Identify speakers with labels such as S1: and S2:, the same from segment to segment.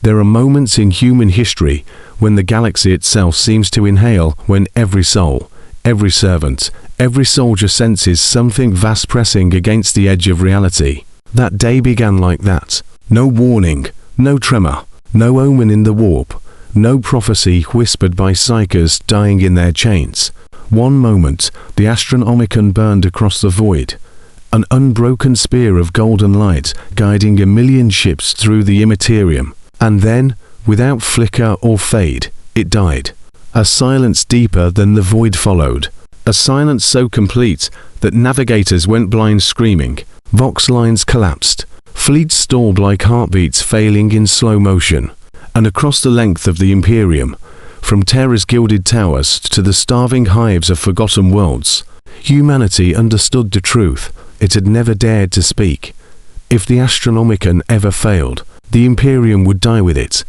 S1: There are moments in human history when the galaxy itself seems to inhale, when every soul, every servant, every soldier senses something vast pressing against the edge of reality. That day began like that. No warning, no tremor, no omen in the warp, no prophecy whispered by psychers dying in their chains. One moment, the Astronomican burned across the void, an unbroken spear of golden light guiding a million ships through the Imperium. And then, without flicker or fade, it died. A silence deeper than the void followed. A silence so complete that navigators went blind screaming. Vox lines collapsed. Fleets stalled like heartbeats failing in slow motion. And across the length of the Imperium, from Terra's gilded towers to the starving hives of forgotten worlds, humanity understood the truth it had never dared to speak. If the Astronomican ever failed, the Imperium would die with it.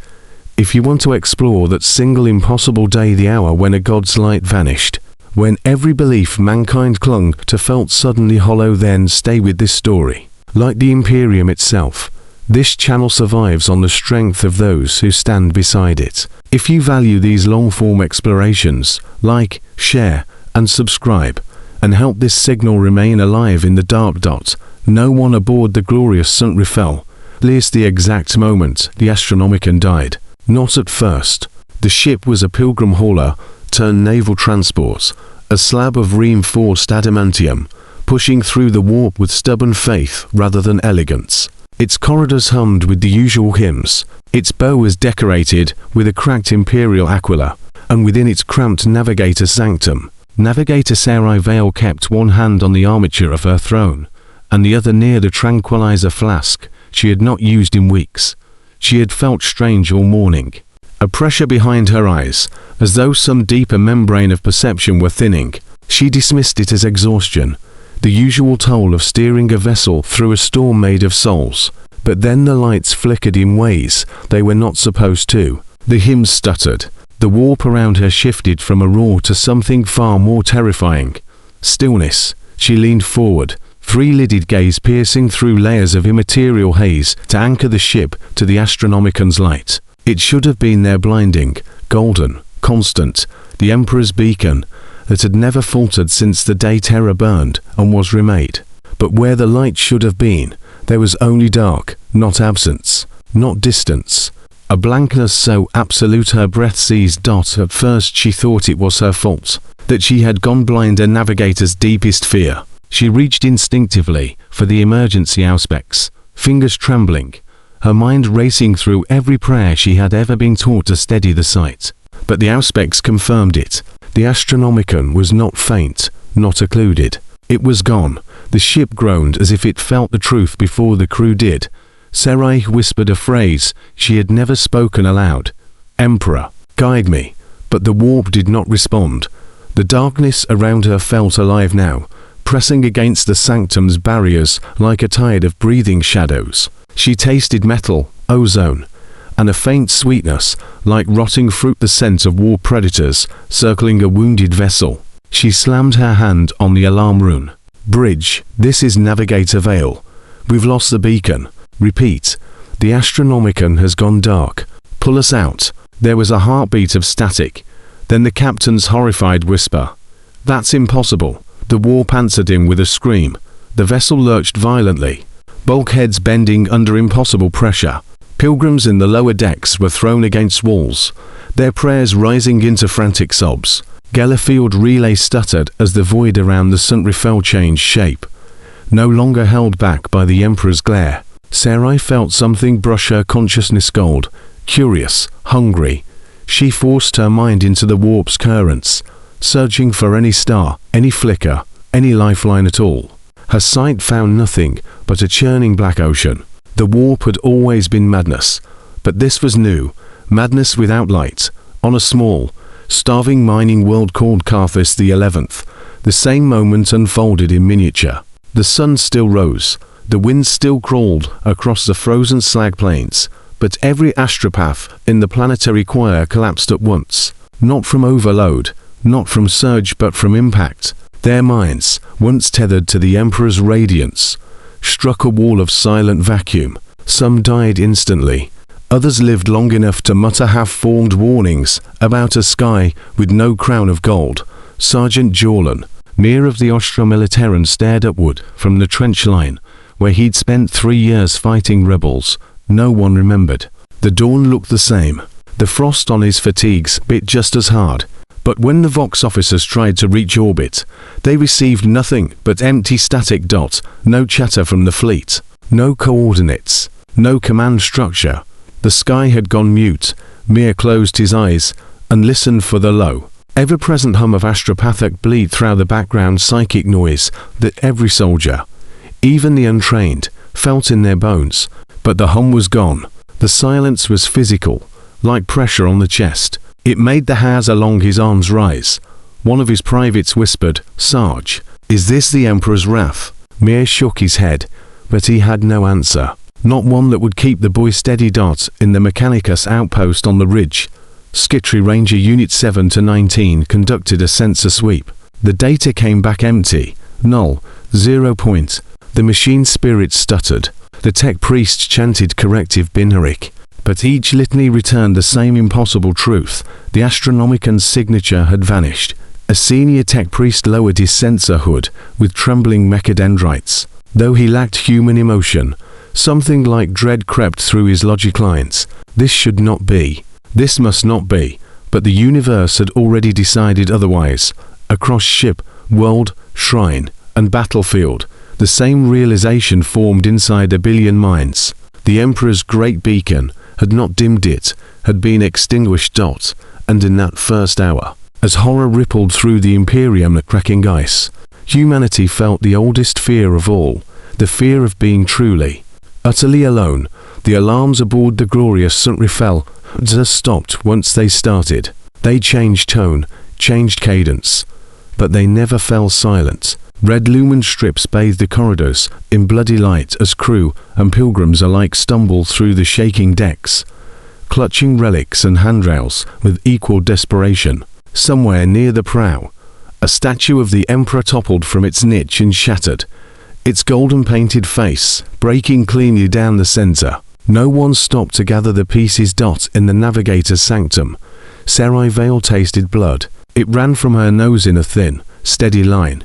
S1: If you want to explore that single impossible day, the hour when a god's light vanished, when every belief mankind clung to felt suddenly hollow, then stay with this story. Like the Imperium itself, this channel survives on the strength of those who stand beside it. If you value these long-form explorations, like, share, and subscribe, and help this signal remain alive in the dark dot. No one aboard the glorious St. Raphael learned the exact moment the Astronomican died. Not at first. The ship was a pilgrim hauler turned naval transport, a slab of reinforced adamantium, pushing through the warp with stubborn faith rather than elegance. Its corridors hummed with the usual hymns. Its bow was decorated with a cracked imperial aquila, and within its cramped navigator sanctum, Navigator Sarai Vale kept one hand on the armature of her throne, and the other near the tranquilizer flask she had not used in weeks. She had felt strange all morning. A pressure behind her eyes, as though some deeper membrane of perception were thinning. She dismissed it as exhaustion, the usual toll of steering a vessel through a storm made of souls. But then the lights flickered in ways they were not supposed to. The hymns stuttered. The warp around her shifted from a roar to something far more terrifying. Stillness. She leaned forward, three-lidded gaze piercing through layers of immaterial haze to anchor the ship to the Astronomican's light. It should have been there, blinding, golden, constant, the Emperor's beacon that had never faltered since the day Terra burned and was remade. But where the light should have been, there was only dark, not absence, not distance. A blankness so absolute her breath seized. At first she thought it was her fault, that she had gone blind, a navigator's deepest fear. She reached instinctively for the emergency auspex, fingers trembling, her mind racing through every prayer she had ever been taught to steady the sight. But the auspex confirmed it. The Astronomican was not faint, not occluded. It was gone. The ship groaned as if it felt the truth before the crew did. Sarai whispered a phrase she had never spoken aloud. "Emperor, guide me." But the warp did not respond. The darkness around her felt alive now, pressing against the sanctum's barriers like a tide of breathing shadows. She tasted metal, ozone, and a faint sweetness, like rotting fruit, the scent of war predators circling a wounded vessel. She slammed her hand on the alarm rune. "Bridge, this is Navigator Vale. We've lost the beacon. Repeat, the Astronomican has gone dark. Pull us out." There was a heartbeat of static, then the captain's horrified whisper. "That's impossible." The warp answered him with a scream. The vessel lurched violently, bulkheads bending under impossible pressure. Pilgrims in the lower decks were thrown against walls, their prayers rising into frantic sobs. Gellerfield relay stuttered as the void around the St. Raphael changed shape, no longer held back by the Emperor's glare. Sarai felt something brush her consciousness gold, curious, hungry. She forced her mind into the warp's currents, searching for any star, any flicker, any lifeline at all. Her sight found nothing but a churning black ocean. The warp had always been madness, but this was new, madness without light, on a small, starving mining world called Carthus the 11th. The same moment unfolded in miniature. The sun still rose, the wind still crawled across the frozen slag plains, but every astropath in the planetary choir collapsed at once, not from overload, not from surge, but from impact. Their minds, once tethered to the Emperor's radiance, struck a wall of silent vacuum. Some died instantly, Others lived long enough to mutter half-formed warnings about a sky with no crown of gold. Sergeant Jorlan, Mayor of the Militarum, stared upward from the trench line, where he'd spent 3 years fighting rebels. No one remembered. The dawn looked the same. The frost on his fatigues bit just as hard. But when the Vox officers tried to reach orbit, they received nothing but empty static dots, no chatter from the fleet, no coordinates, no command structure. The sky had gone mute. Mir closed his eyes and listened for the low, ever-present hum of astropathic bleed through the background psychic noise that every soldier, even the untrained, felt in their bones. But the hum was gone. The silence was physical, like pressure on the chest. It made the hairs along his arms rise. One of his privates whispered, "Sarge, is this the Emperor's wrath?" Mir shook his head, but he had no answer. Not one that would keep the boy steady. In the Mechanicus outpost on the ridge, Skitry Ranger Unit 7 to 19 conducted a sensor sweep. The data came back empty, null, 0 point. The machine spirits stuttered. The tech priests chanted corrective binaric. But each litany returned the same impossible truth. The Astronomican's signature had vanished. A senior tech priest lowered his sensor hood with trembling mechadendrites. Though he lacked human emotion, something like dread crept through his logic lines. This should not be. This must not be. But the universe had already decided otherwise. Across ship, world, shrine, and battlefield, the same realization formed inside a billion minds. The Emperor's great beacon had not dimmed it, had been extinguished. And in that first hour, as horror rippled through the Imperium like cracking ice, humanity felt the oldest fear of all, the fear of being truly, utterly alone. The alarms aboard the glorious St. Raphael just stopped once they started. They changed tone, changed cadence, but they never fell silent. Red lumen strips bathed the corridors in bloody light as crew and pilgrims alike stumbled through the shaking decks, clutching relics and handrails with equal desperation. Somewhere near the prow, a statue of the Emperor toppled from its niche and shattered, its golden-painted face breaking cleanly down the center. No one stopped to gather the pieces. In the navigator's sanctum, Sarai Vale tasted blood. It ran from her nose in a thin, steady line,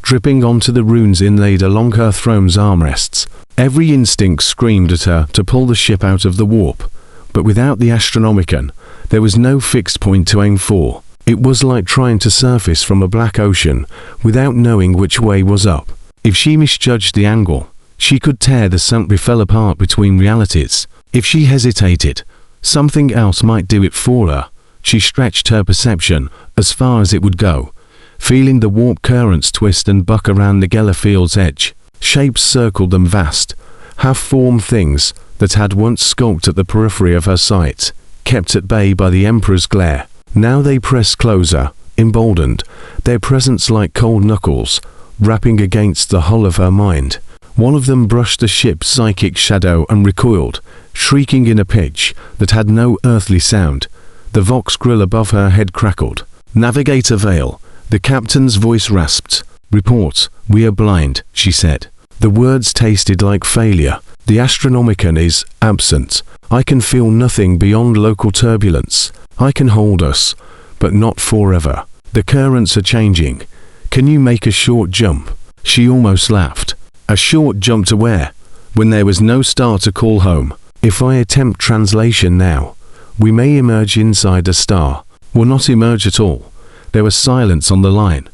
S1: dripping onto the runes inlaid along her throne's armrests. Every instinct screamed at her to pull the ship out of the warp, but without the Astronomican, there was no fixed point to aim for. It was like trying to surface from a black ocean without knowing which way was up. If she misjudged the angle, she could tear the St. Raphael apart between realities. If she hesitated, something else might do it for her. She stretched her perception as far as it would go, feeling the warp currents twist and buck around the Gellerfield's edge. Shapes circled them, vast, half-formed things that had once skulked at the periphery of her sight, kept at bay by the Emperor's glare. Now they pressed closer, emboldened, their presence like cold knuckles, rapping against the hull of her mind. One of them brushed the ship's psychic shadow and recoiled, shrieking in a pitch that had no earthly sound. The Vox grill above her head crackled. "Navigator Vale," the captain's voice rasped. "Report, we are blind," she said. The words tasted like failure. "The Astronomican is absent. I can feel nothing beyond local turbulence. I can hold us, but not forever. The currents are changing. Can you make a short jump?" She almost laughed. A short jump to where? When there was no star to call home. If I attempt translation now, we may emerge inside a star. Or not emerge at all. There was silence on the line.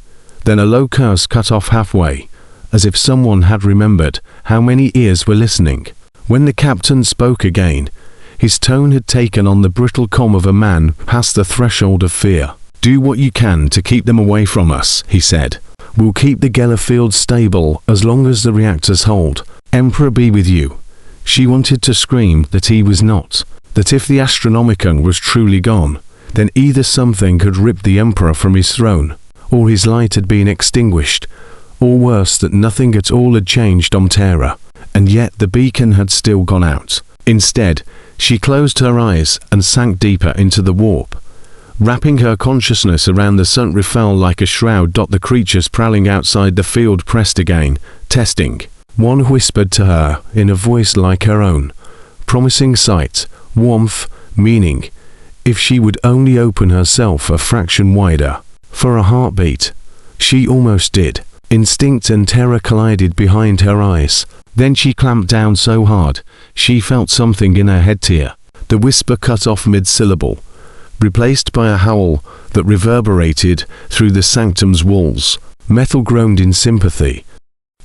S1: Then a low curse cut off halfway, as if someone had remembered how many ears were listening. When the captain spoke again, his tone had taken on the brittle calm of a man past the threshold of fear. "Do what you can to keep them away from us," he said. "We'll keep the Gellerfield stable as long as the reactors hold. Emperor be with you." She wanted to scream that he was not, that if the Astronomican was truly gone, then either something had ripped the Emperor from his throne, or his light had been extinguished, or worse, that nothing at all had changed on Terra, and yet the beacon had still gone out. Instead, she closed her eyes and sank deeper into the warp, wrapping her consciousness around the St. Raphael like a shroud. The creatures prowling outside the field pressed again, testing. One whispered to her in a voice like her own, promising sight, warmth, meaning. If she would only open herself a fraction wider. For a heartbeat. She almost did. Instinct and terror collided behind her eyes. Then she clamped down so hard, she felt something in her head tear. The whisper cut off mid-syllable, replaced by a howl that reverberated through the sanctum's walls. Metal groaned in sympathy.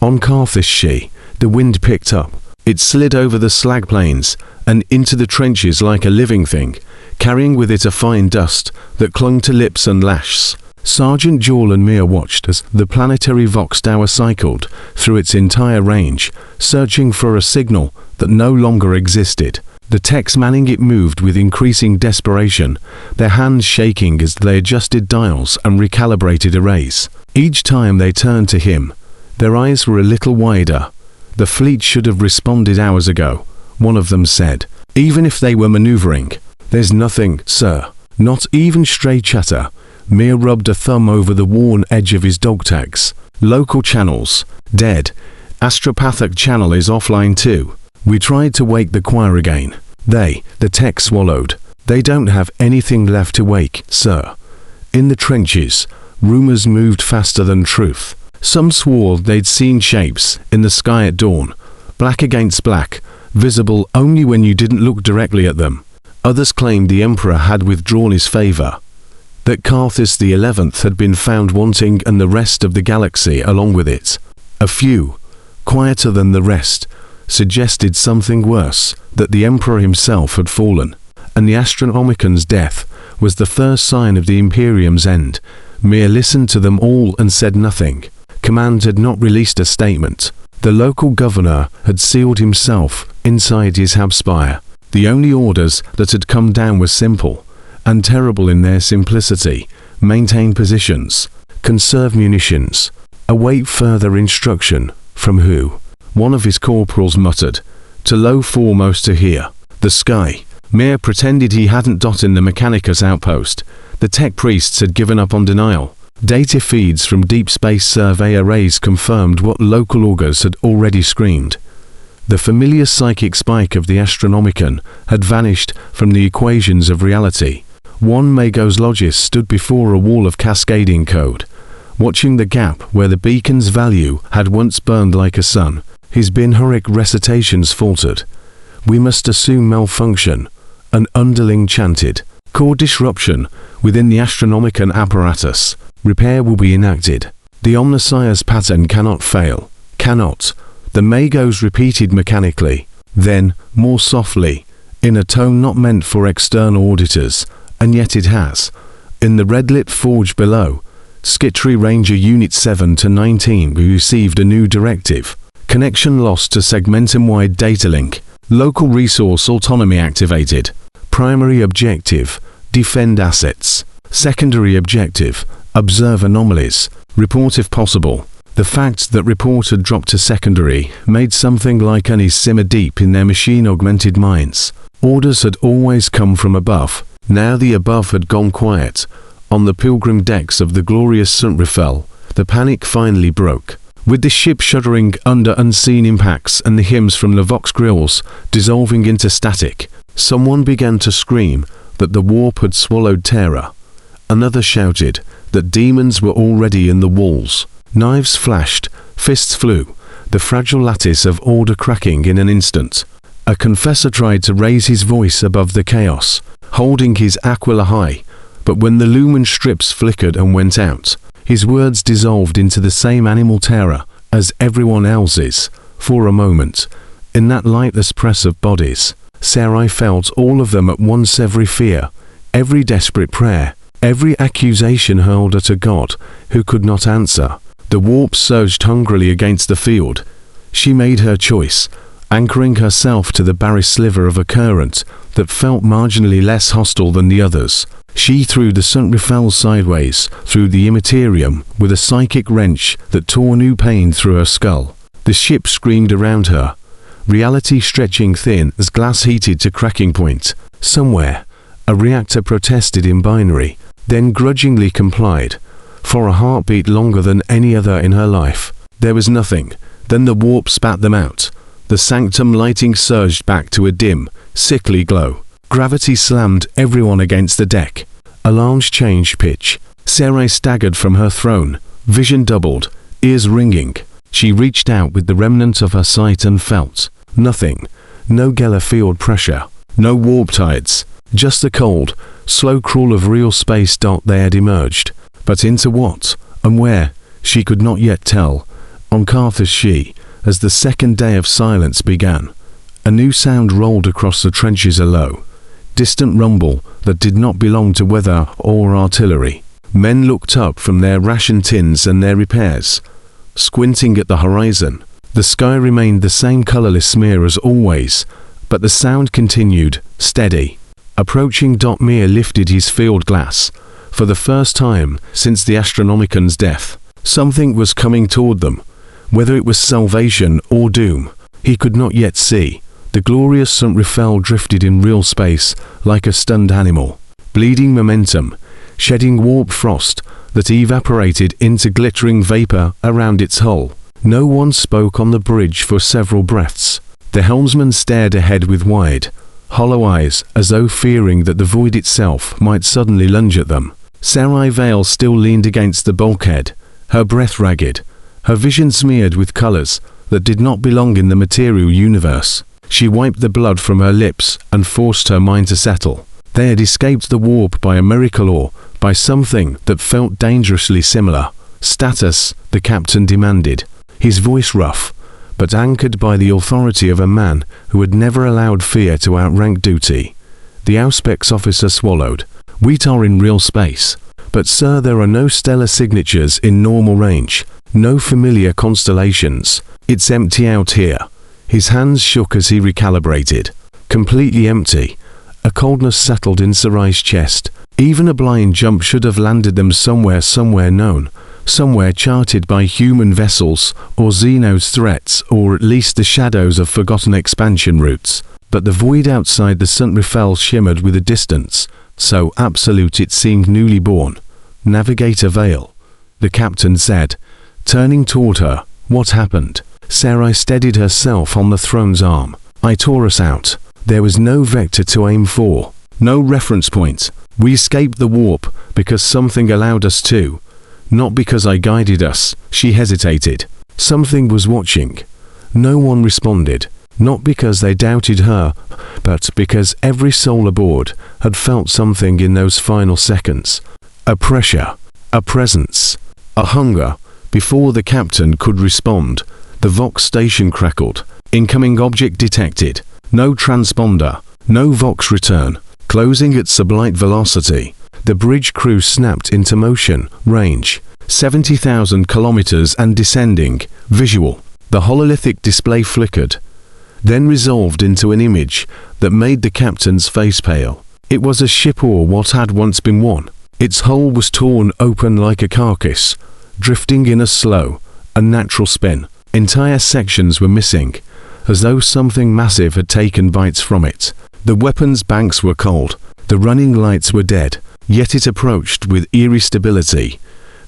S1: On Carthage, the wind picked up. It slid over the slag plains and into the trenches like a living thing, carrying with it a fine dust that clung to lips and lashes. Sergeant Jewel and Mia watched as the planetary Vox Tower cycled through its entire range, searching for a signal that no longer existed. The techs manning it moved with increasing desperation, their hands shaking as they adjusted dials and recalibrated arrays. Each time they turned to him, their eyes were a little wider. "The fleet should have responded hours ago," one of them said. "Even if they were maneuvering. There's nothing, sir. Not even stray chatter." Mia rubbed a thumb over the worn edge of his dog tags. "Local channels. Dead. Astropathic channel is offline too. We tried to wake the choir again. The tech swallowed. They don't have anything left to wake, sir." In the trenches, rumors moved faster than truth. Some swore they'd seen shapes in the sky at dawn, black against black, visible only when you didn't look directly at them. Others claimed the Emperor had withdrawn his favor, that Carthage the 11th had been found wanting and the rest of the galaxy along with it. A few, quieter than the rest, suggested something worse, that the Emperor himself had fallen, and the Astronomican's death was the first sign of the Imperium's end. Mia listened to them all and said nothing. Command had not released a statement. The local governor had sealed himself inside his hab-spire. The only orders that had come down were simple, and terrible in their simplicity. Maintain positions. Conserve munitions. Await further instruction. From who? One of his corporals muttered. To low foremost to hear. The sky. Mia pretended he hadn't in the Mechanicus outpost. The tech priests had given up on denial. Data feeds from deep space survey arrays confirmed what local augurs had already screamed. The familiar psychic spike of the Astronomican had vanished from the equations of reality. One Magos stood before a wall of cascading code, watching the gap where the beacon's value had once burned like a sun. His binhuric recitations faltered. "We must assume malfunction," an underling chanted. "Core disruption within the Astronomican apparatus. Repair will be enacted. The Omnissiah's pattern cannot fail. Cannot." The Magos repeated mechanically. Then, more softly, in a tone not meant for external auditors, and yet it has. In the red-lit forge below, Skitry Ranger Unit 7 to 19 received a new directive. Connection lost to segmentum-wide data link. Local resource autonomy activated. Primary objective, defend assets. Secondary objective, observe anomalies. Report if possible. The fact that report had dropped to secondary made something like unease simmer deep in their machine-augmented minds. Orders had always come from above. Now the above had gone quiet. On the pilgrim decks of the glorious St. Raphael, the panic finally broke. With the ship shuddering under unseen impacts and the hymns from the Vox grills dissolving into static, someone began to scream that the warp had swallowed terror. Another shouted that demons were already in the walls. Knives flashed, fists flew, the fragile lattice of order cracking in an instant. A confessor tried to raise his voice above the chaos, holding his aquila high, but when the lumen strips flickered and went out, his words dissolved into the same animal terror as everyone else's. For a moment, in that lightless press of bodies, Sarai felt all of them at once, every fear, every desperate prayer, every accusation hurled at a god who could not answer. The warp surged hungrily against the field. She made her choice, anchoring herself to the barry sliver of a current that felt marginally less hostile than the others. She threw the St. Raphael sideways through the Imperium with a psychic wrench that tore new pain through her skull. The ship screamed around her, reality stretching thin as glass heated to cracking point. Somewhere, a reactor protested in binary, then grudgingly complied. For a heartbeat longer than any other in her life. There was nothing. Then the warp spat them out. The sanctum lighting surged back to a dim, sickly glow. Gravity slammed everyone against the deck. Alarms changed pitch. Sarai staggered from her throne, vision doubled, ears ringing. She reached out with the remnant of her sight and felt nothing. No Geller field pressure, no warp tides, just the cold, slow crawl of real space. They had emerged. But into what, and where, she could not yet tell. On Carthage as the second day of silence began, a new sound rolled across the trenches, a low, distant rumble that did not belong to weather or artillery. Men looked up from their ration tins and their repairs, squinting at the horizon. The sky remained the same colorless smear as always, but the sound continued, steady. Approaching. Mir lifted his field glass. For the first time since the Astronomican's death, something was coming toward them. Whether it was salvation or doom, he could not yet see. The glorious St. Raphael drifted in real space like a stunned animal, bleeding momentum, shedding warp frost that evaporated into glittering vapor around its hull. No one spoke on the bridge for several breaths. The helmsman stared ahead with wide, hollow eyes, as though fearing that the void itself might suddenly lunge at them. Sarai Vale still leaned against the bulkhead, her breath ragged, her vision smeared with colors that did not belong in the material universe. She wiped the blood from her lips and forced her mind to settle. They had escaped the warp by a miracle, or by something that felt dangerously similar. Status, the captain demanded, his voice rough, but anchored by the authority of a man who had never allowed fear to outrank duty. The Auspex officer swallowed. We are in real space. But sir, there are no stellar signatures in normal range, no familiar constellations. It's empty out here. His hands shook as he recalibrated. Completely empty. A coldness settled in Sarai's chest. Even a blind jump should have landed them somewhere known, somewhere charted by human vessels, or Xeno's threats, or at least the shadows of forgotten expansion routes. But the void outside the St. Raphael shimmered with a distance, so absolute it seemed newly born. Navigator Vale, the captain said, turning toward her. What happened? Sarai steadied herself on the throne's arm. I tore us out. There was no vector to aim for, no reference point. We escaped the warp because something allowed us to, not because I guided us. She hesitated. Something was watching. No one responded, not because they doubted her, but because every soul aboard had felt something in those final seconds. A pressure, a presence, a hunger. Before the captain could respond, the Vox station crackled. Incoming object detected. No transponder, no Vox return. Closing at sublight velocity. The bridge crew snapped into motion. Range 70,000 kilometers and descending. Visual. The hololithic display flickered, then resolved into an image that made the captain's face pale. It was a ship, or what had once been one. Its hull was torn open like a carcass, drifting in a slow, unnatural spin. Entire sections were missing, as though something massive had taken bites from it. The weapons banks were cold, the running lights were dead, yet it approached with eerie stability,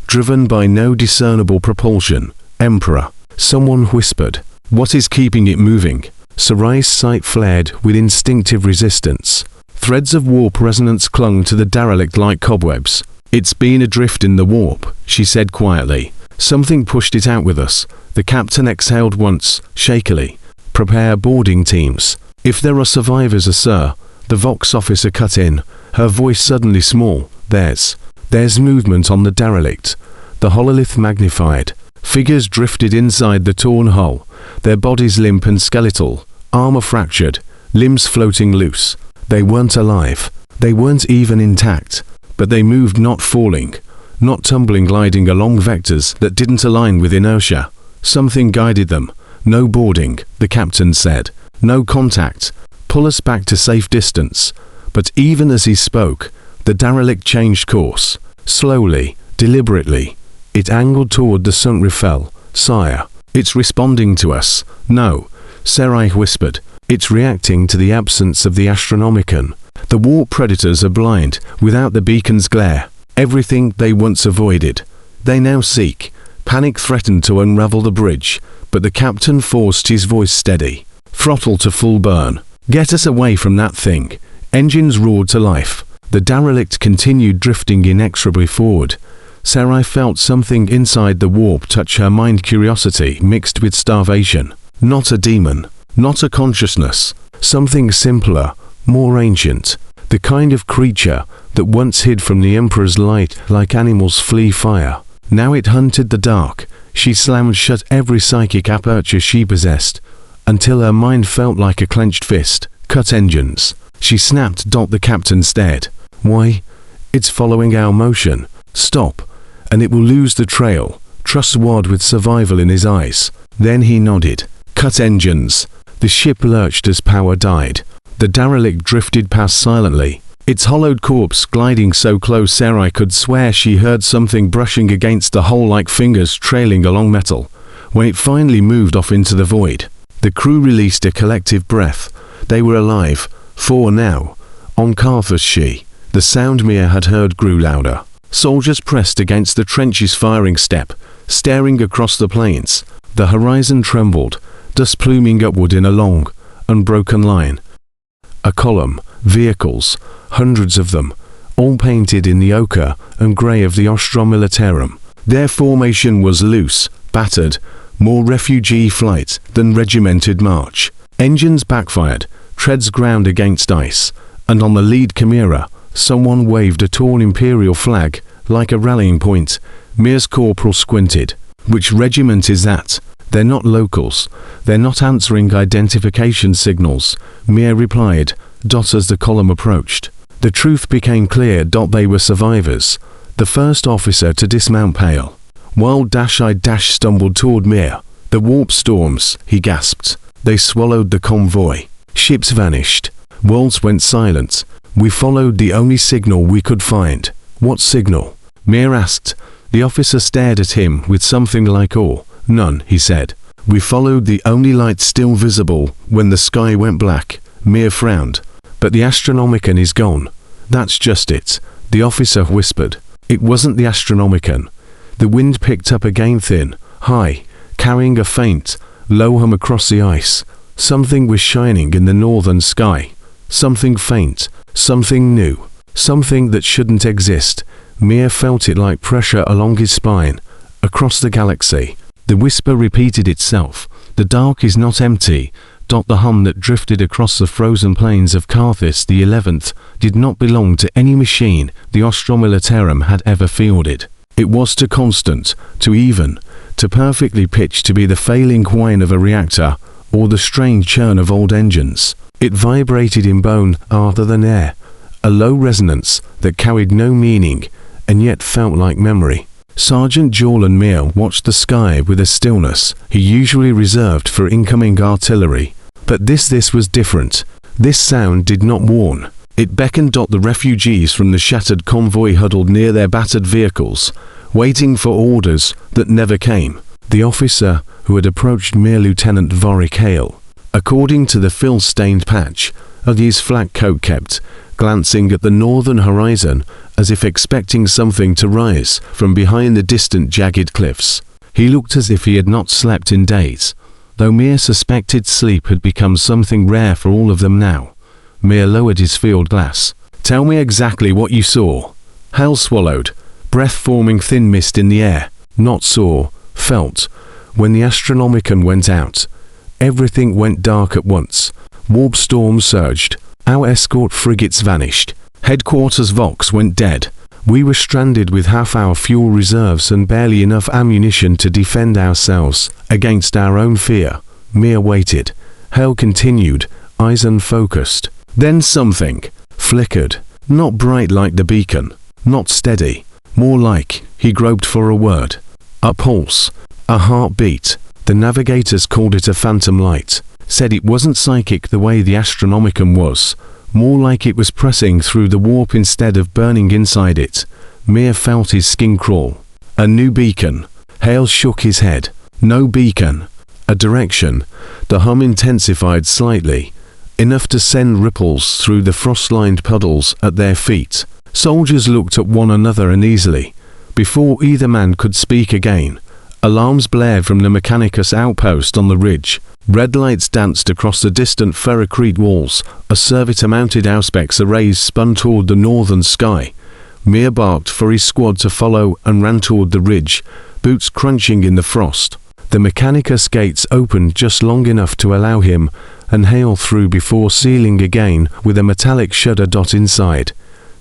S1: driven by no discernible propulsion. Emperor, someone whispered. What is keeping it moving? Sarai's sight flared with instinctive resistance. Threads of warp resonance clung to the derelict like cobwebs. It's been adrift in the warp, she said quietly. Something pushed it out with us. The captain exhaled once, shakily. Prepare boarding teams. If there are survivors, sir, the Vox officer cut in, her voice suddenly small. There's movement on the derelict. The hololith magnified. Figures drifted inside the torn hull, their bodies limp and skeletal, armor fractured, limbs floating loose. They weren't alive. They weren't even intact. But they moved, not falling, not tumbling, gliding along vectors that didn't align with inertia. Something guided them. No boarding, the captain said. No contact. Pull us back to safe distance. But even as he spoke, the derelict changed course. Slowly, deliberately. It angled toward the St. Raphael. Sire, it's responding to us. No, Sarai whispered. It's reacting to the absence of the Astronomican. The warp predators are blind, without the beacon's glare. Everything they once avoided, they now seek. Panic threatened to unravel the bridge, but the captain forced his voice steady. Throttle to full burn. Get us away from that thing. Engines roared to life. The derelict continued drifting inexorably forward. Sarai felt something inside the warp touch her mind, curiosity mixed with starvation. Not a demon, not a consciousness, something simpler, more ancient. The kind of creature that once hid from the Emperor's light like animals flee fire. Now it hunted the dark. She slammed shut every psychic aperture she possessed, until her mind felt like a clenched fist. Cut engines. She snapped. The captain stared. Why? It's following our motion. Stop, and it will lose the trail. Trust Ward with survival in his eyes. Then he nodded. Cut engines. The ship lurched as power died. The derelict drifted past silently, its hollowed corpse gliding so close Sarai could swear she heard something brushing against the hull like fingers trailing along metal. When it finally moved off into the void, the crew released a collective breath. They were alive, for now. On Carthus the sound Mia had heard grew louder. Soldiers pressed against the trench's firing step, staring across the plains. The horizon trembled, dust pluming upward in a long, unbroken line. A column, vehicles, hundreds of them, all painted in the ochre and grey of the Ostra Militarum. Their formation was loose, battered, more refugee flight than regimented march. Engines backfired, treads ground against ice, and on the lead chimera, someone waved a torn Imperial flag like a rallying point. Mia's corporal squinted. Which regiment is that? They're not locals. They're not answering identification signals, Mia replied, as the column approached. The truth became clear. They were survivors. The first officer to dismount pale. While I stumbled toward Mia. The warp storms, he gasped. They swallowed the convoy. Ships vanished. Worlds went silent. We followed the only signal we could find. What signal? Mia asked. The officer stared at him with something like awe. None, he said. We followed the only light still visible when the sky went black. Mia frowned. But the Astronomican is gone. That's just it, the officer whispered. It wasn't the Astronomican. The wind picked up again, thin, high, carrying a faint, low hum across the ice. Something was shining in the northern sky. Something faint, something new, something that shouldn't exist. Mia felt it like pressure along his spine, across the galaxy. The whisper repeated itself. The dark is not empty. The hum that drifted across the frozen plains of Carthus the 11th did not belong to any machine the Ostra Militarum had ever fielded. It was too constant, too even, too perfectly pitched to be the failing whine of a reactor or the strange churn of old engines. It vibrated in bone rather than air, a low resonance that carried no meaning and yet felt like memory. Sergeant Jorlan Mia watched the sky with a stillness he usually reserved for incoming artillery. But this was different. This sound did not warn. It beckoned. The refugees from the shattered convoy huddled near their battered vehicles, waiting for orders that never came. The officer who had approached Mia, Lieutenant Vorik Hale, according to the fill-stained patch of his flak coat, kept glancing at the northern horizon as if expecting something to rise from behind the distant jagged cliffs. He looked as if he had not slept in days, though Mia suspected sleep had become something rare for all of them now. Mia lowered his field glass. Tell me exactly what you saw. Hal swallowed, breath forming thin mist in the air. Not saw, felt. When the Astronomican went out, everything went dark at once. Warp storms surged. Our escort frigates vanished. Headquarters Vox went dead. We were stranded with half our fuel reserves and barely enough ammunition to defend ourselves against our own fear. Mia waited. Hale continued, eyes unfocused. Then something flickered. Not bright like the beacon. Not steady. More like, he groped for a word. A pulse. A heartbeat. The navigators called it a phantom light. Said it wasn't psychic the way the Astronomican was. More like it was pressing through the warp instead of burning inside it. Mia felt his skin crawl. A new beacon. Hale shook his head. No beacon. A direction. The hum intensified slightly, enough to send ripples through the frost-lined puddles at their feet. Soldiers looked at one another uneasily. Before either man could speak again, alarms blared from the Mechanicus outpost on the ridge. Red lights danced across the distant ferrocrete walls. A servitor-mounted auspex arrays spun toward the northern sky. Mir barked for his squad to follow and ran toward the ridge, boots crunching in the frost. The Mechanicus gates opened just long enough to allow him and Hale through before sealing again with a metallic shudder dot inside.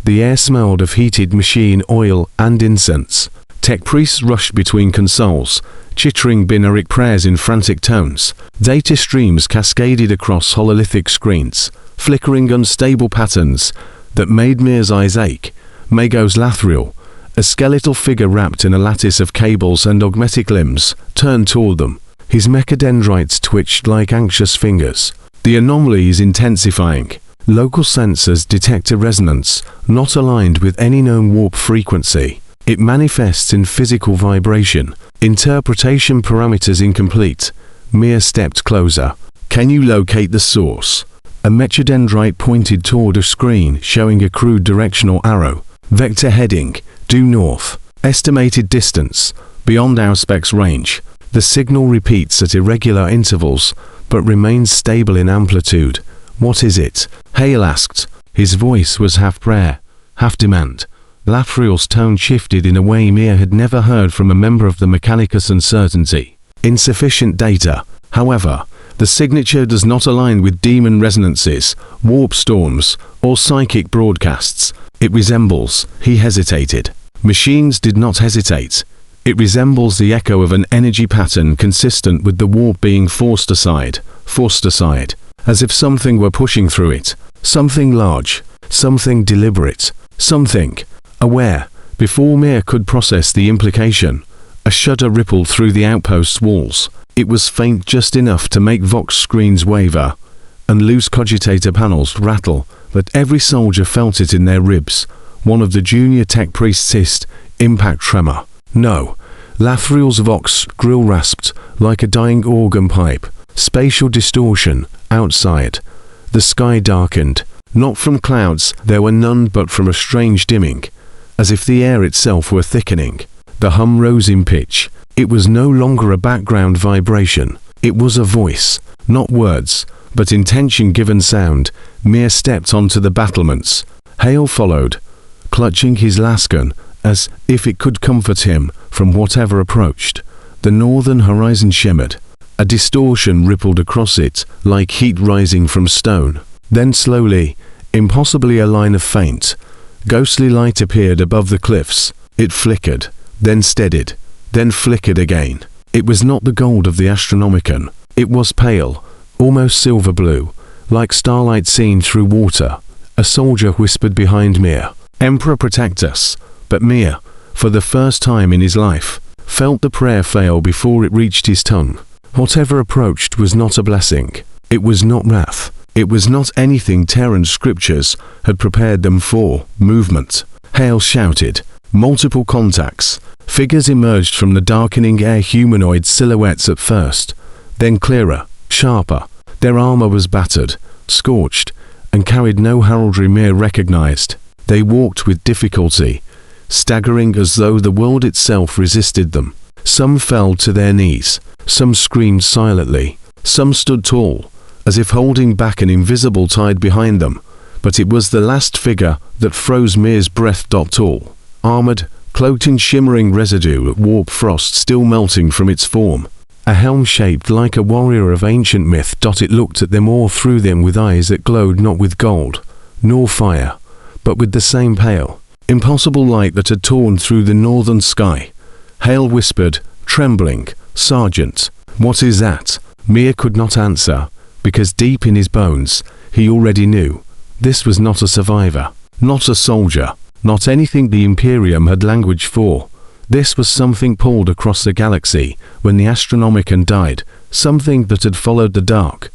S1: The air smelled of heated machine oil and incense. Tech priests rushed between consoles, chittering binaric prayers in frantic tones. Data streams cascaded across hololithic screens, flickering unstable patterns that made Mir's eyes ache. Magos Lathriel, a skeletal figure wrapped in a lattice of cables and augmetic limbs, turned toward them. His mechadendrites twitched like anxious fingers. The anomaly is intensifying. Local sensors detect a resonance, not aligned with any known warp frequency. It manifests in physical vibration. Interpretation parameters incomplete. Mir stepped closer. Can you locate the source? A mechadendrite pointed toward a screen showing a crude directional arrow. Vector heading, due north. Estimated distance, beyond auspex range. The signal repeats at irregular intervals, but remains stable in amplitude. What is it? Hale asked. His voice was half prayer, half demand. Lathriel's tone shifted in a way Mir had never heard from a member of the Mechanicus. Uncertainty. Insufficient data. However, the signature does not align with demon resonances, warp storms, or psychic broadcasts. It resembles, he hesitated. Machines did not hesitate. It resembles the echo of an energy pattern consistent with the warp being forced aside, as if something were pushing through it. Something large, something deliberate, something aware. Before Mir could process the implication, a shudder rippled through the outpost's walls. It was faint just enough to make Vox screens waver, and loose cogitator panels rattle, but every soldier felt it in their ribs. One of the junior tech priests hissed, "Impact tremor." No. Lathriel's Vox grill rasped like a dying organ pipe. Spatial distortion, outside. The sky darkened. Not from clouds, there were none, but from a strange dimming, as if the air itself were thickening. The hum rose in pitch. It was no longer a background vibration. It was a voice, not words, but intention given sound. Mir stepped onto the battlements. Hale followed, clutching his lascan, as if it could comfort him from whatever approached. The northern horizon shimmered. A distortion rippled across it, like heat rising from stone. Then slowly, impossibly, a line of faint, ghostly light appeared above the cliffs. It flickered, then steadied, then flickered again. It was not the gold of the Astronomican. It was pale, almost silver blue, like starlight seen through water. A soldier whispered behind Mir, "Emperor, protect us." But Mir, for the first time in his life, felt the prayer fail before it reached his tongue. Whatever approached was not a blessing. It was not wrath. It was not anything Terran's scriptures had prepared them for. Movement. Hale shouted. Multiple contacts. Figures emerged from the darkening air, humanoid silhouettes at first, then clearer, sharper. Their armor was battered, scorched, and carried no heraldry Mir recognized. They walked with difficulty, staggering as though the world itself resisted them. Some fell to their knees, some screamed silently, some stood tall, as if holding back an invisible tide behind them. But it was the last figure that froze Mir's breath. Tall, armored, cloaked in shimmering residue of warp frost still melting from its form. A helm shaped like a warrior of ancient myth. It looked at them all through them with eyes that glowed not with gold, nor fire, but with the same pale, impossible light that had torn through the northern sky. Hale whispered, trembling, "Sergeant, what is that?" Mir could not answer, because deep in his bones, he already knew. This was not a survivor, not a soldier, not anything the Imperium had language for. This was something pulled across the galaxy when the Astronomican died, something that had followed the dark.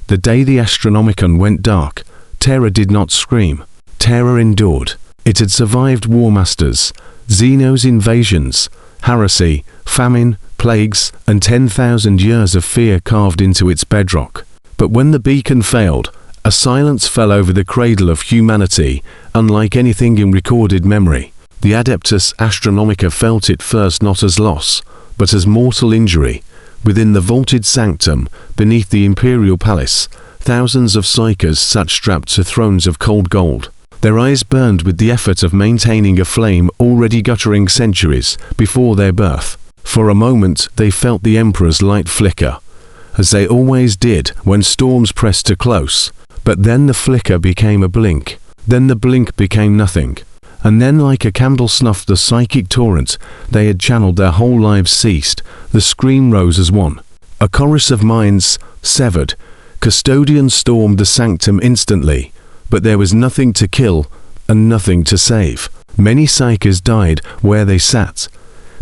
S1: The day the Astronomican went dark, terror did not scream. Terror endured. It had survived War Masters, Xeno's invasions, heresy, famine, plagues, and 10,000 years of fear carved into its bedrock. But when the beacon failed, a silence fell over the cradle of humanity, unlike anything in recorded memory. The Adeptus Astronomica felt it first not as loss, but as mortal injury. Within the vaulted sanctum, beneath the imperial palace, thousands of psykers sat strapped to thrones of cold gold. Their eyes burned with the effort of maintaining a flame already guttering centuries before their birth. For a moment they felt the Emperor's light flicker, as they always did when storms pressed too close. But then the flicker became a blink. Then the blink became nothing. And then, like a candle snuffed the psychic torrent they had channeled their whole lives ceased. The scream rose as one. A chorus of minds severed. Custodians stormed the sanctum instantly, but there was nothing to kill and nothing to save. Many psykers died where they sat,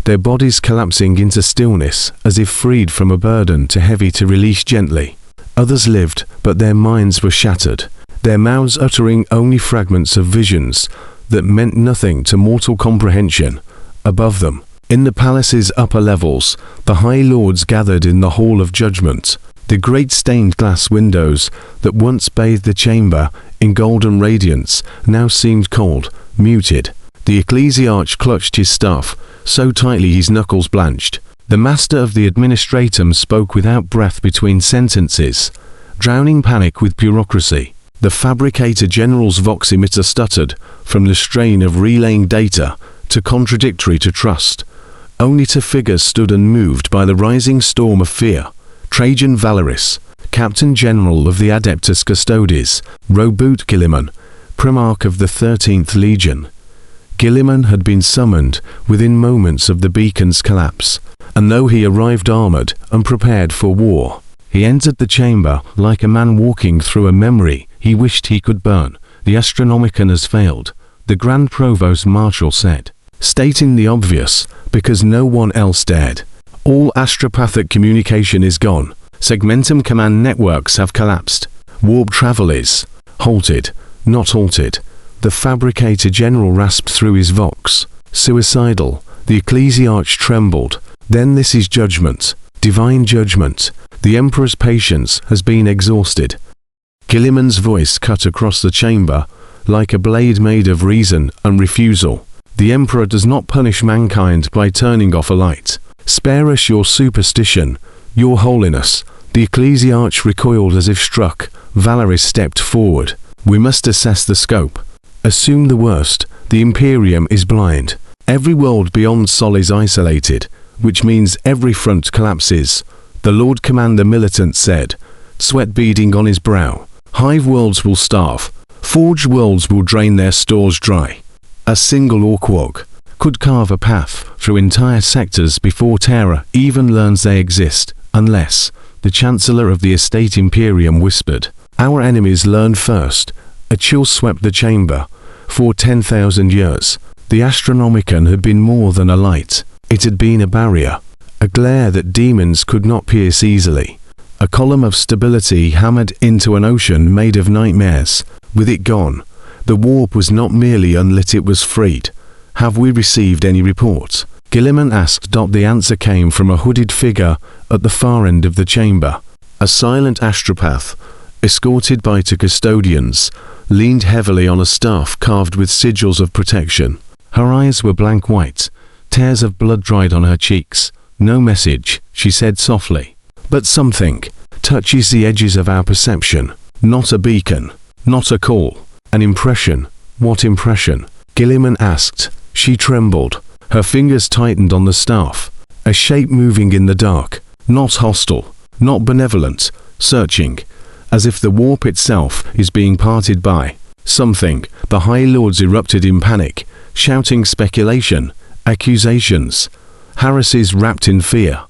S1: their bodies collapsing into stillness as if freed from a burden too heavy to release gently. Others lived, but their minds were shattered, their mouths uttering only fragments of visions that meant nothing to mortal comprehension. Above them, in the palace's upper levels, the High Lords gathered in the Hall of Judgment. The great stained glass windows that once bathed the chamber in golden radiance now seemed cold, muted. The ecclesiarch clutched his staff so tightly his knuckles blanched. The master of the administratum spoke without breath between sentences, drowning panic with bureaucracy. The fabricator general's vox emitter stuttered, from the strain of relaying data, to contradictory to trust. Only two figures stood unmoved by the rising storm of fear. Trajan Valeris, Captain General of the Adeptus Custodes, Robert Guilliman, Primarch of the 13th Legion. Guilliman had been summoned within moments of the beacon's collapse, and though he arrived armored and prepared for war, he entered the chamber like a man walking through a memory he wished he could burn. The Astronomican has failed, the Grand Provost Marshal said, stating the obvious, because no one else dared. All astropathic communication is gone. Segmentum command networks have collapsed. Warp travel is halted, not halted. The fabricator general rasped through his vox. Suicidal. The ecclesiarch trembled. Then this is judgment. Divine judgment. The Emperor's patience has been exhausted. Guilliman's voice cut across the chamber, like a blade made of reason and refusal. The Emperor does not punish mankind by turning off a light. Spare us your superstition, your holiness. The ecclesiarch recoiled as if struck. Valeris stepped forward. We must assess the scope. Assume the worst. The Imperium is blind. Every world beyond Sol is isolated, which means every front collapses. The Lord Commander Militant said, sweat beading on his brow. Hive worlds will starve. Forged worlds will drain their stores dry. A single Orkwog could carve a path through entire sectors before terror even learns they exist, unless, the Chancellor of the Estate Imperium whispered, our enemies learned first. A chill swept the chamber. For 10,000 years, the Astronomican had been more than a light. It had been a barrier, a glare that demons could not pierce easily. A column of stability hammered into an ocean made of nightmares. With it gone, the warp was not merely unlit, it was freed. Have we received any reports? Guilliman asked. The answer came from a hooded figure at the far end of the chamber. A silent astropath, escorted by two custodians, leaned heavily on a staff carved with sigils of protection. Her eyes were blank white, tears of blood dried on her cheeks. No message, she said softly. But something touches the edges of our perception. Not a beacon, not a call, an impression. What impression? Guilliman asked. She trembled. Her fingers tightened on the staff. A shape moving in the dark, not hostile, not benevolent, searching, as if the warp itself is being parted by something. The High Lords erupted in panic, shouting speculation, accusations, harasses wrapped in fear.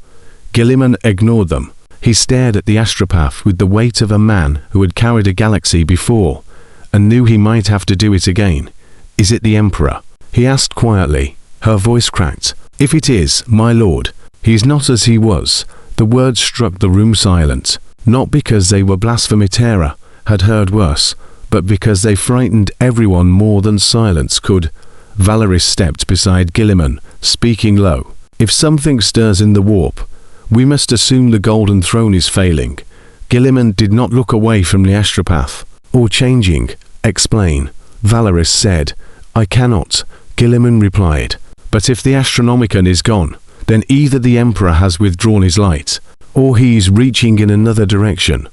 S1: Guilliman ignored them. He stared at the astropath with the weight of a man who had carried a galaxy before, and knew he might have to do it again. Is it the Emperor? He asked quietly. Her voice cracked. If it is, my lord, he is not as he was. The words struck the room silent, not because they were blasphemy. Terror had heard worse, but because they frightened everyone more than silence could. Valeris stepped beside Guilliman, speaking low. If something stirs in the warp, we must assume the Golden Throne is failing. Guilliman did not look away from the astropath. Or changing. Explain. Valeris said. I cannot, Guilliman replied. But if the Astronomican is gone, then either the Emperor has withdrawn his light, Or he's reaching in another direction.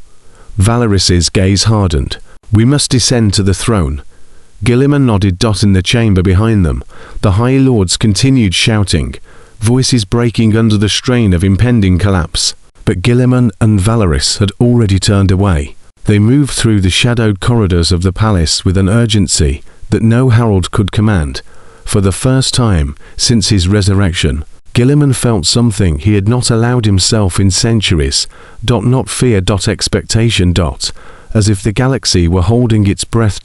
S1: Valeris's gaze hardened. We must descend to the throne. Guilliman nodded. In the chamber behind them, the High Lords continued shouting, voices breaking under the strain of impending collapse. But Guilliman and Valeris had already turned away. They moved through the shadowed corridors of the palace with an urgency that no herald could command. For the first time since his resurrection, Guilliman felt something he had not allowed himself in centuries. Not fear. Expectation. As if the galaxy were holding its breath.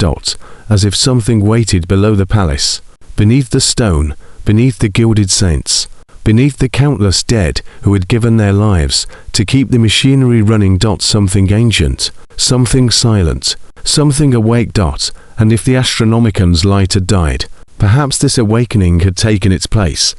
S1: As if something waited below the palace, beneath the stone, beneath the gilded saints, beneath the countless dead who had given their lives to keep the machinery running. Something ancient, something silent, something awake. And if the Astronomican's light had died, perhaps this awakening had taken its place.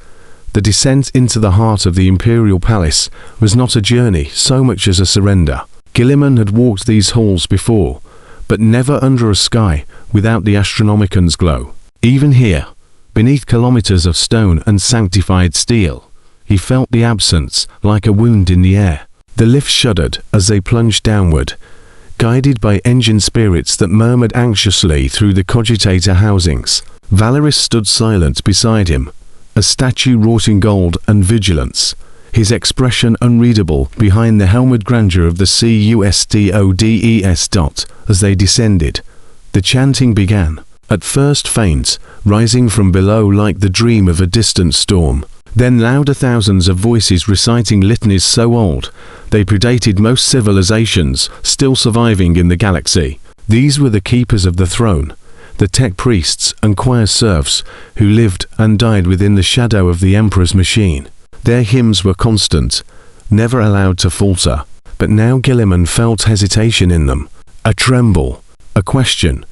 S1: The descent into the heart of the Imperial Palace was not a journey so much as a surrender. Guilliman had walked these halls before, but never under a sky without the Astronomican's glow. Even here, beneath kilometers of stone and sanctified steel, he felt the absence like a wound in the air. The lift shuddered as they plunged downward, guided by engine spirits that murmured anxiously through the cogitator housings. Valeris stood silent beside him, a statue wrought in gold and vigilance, his expression unreadable behind the helmed grandeur of the CUSTODES. As they descended, the chanting began, at first faint, rising from below like the dream of a distant storm. Then louder, thousands of voices reciting litanies so old they predated most civilizations still surviving in the galaxy. These were the keepers of the throne, the tech priests and choir serfs who lived and died within the shadow of the Emperor's machine. Their hymns were constant, never allowed to falter. But now Guilliman felt hesitation in them, a tremble, a question.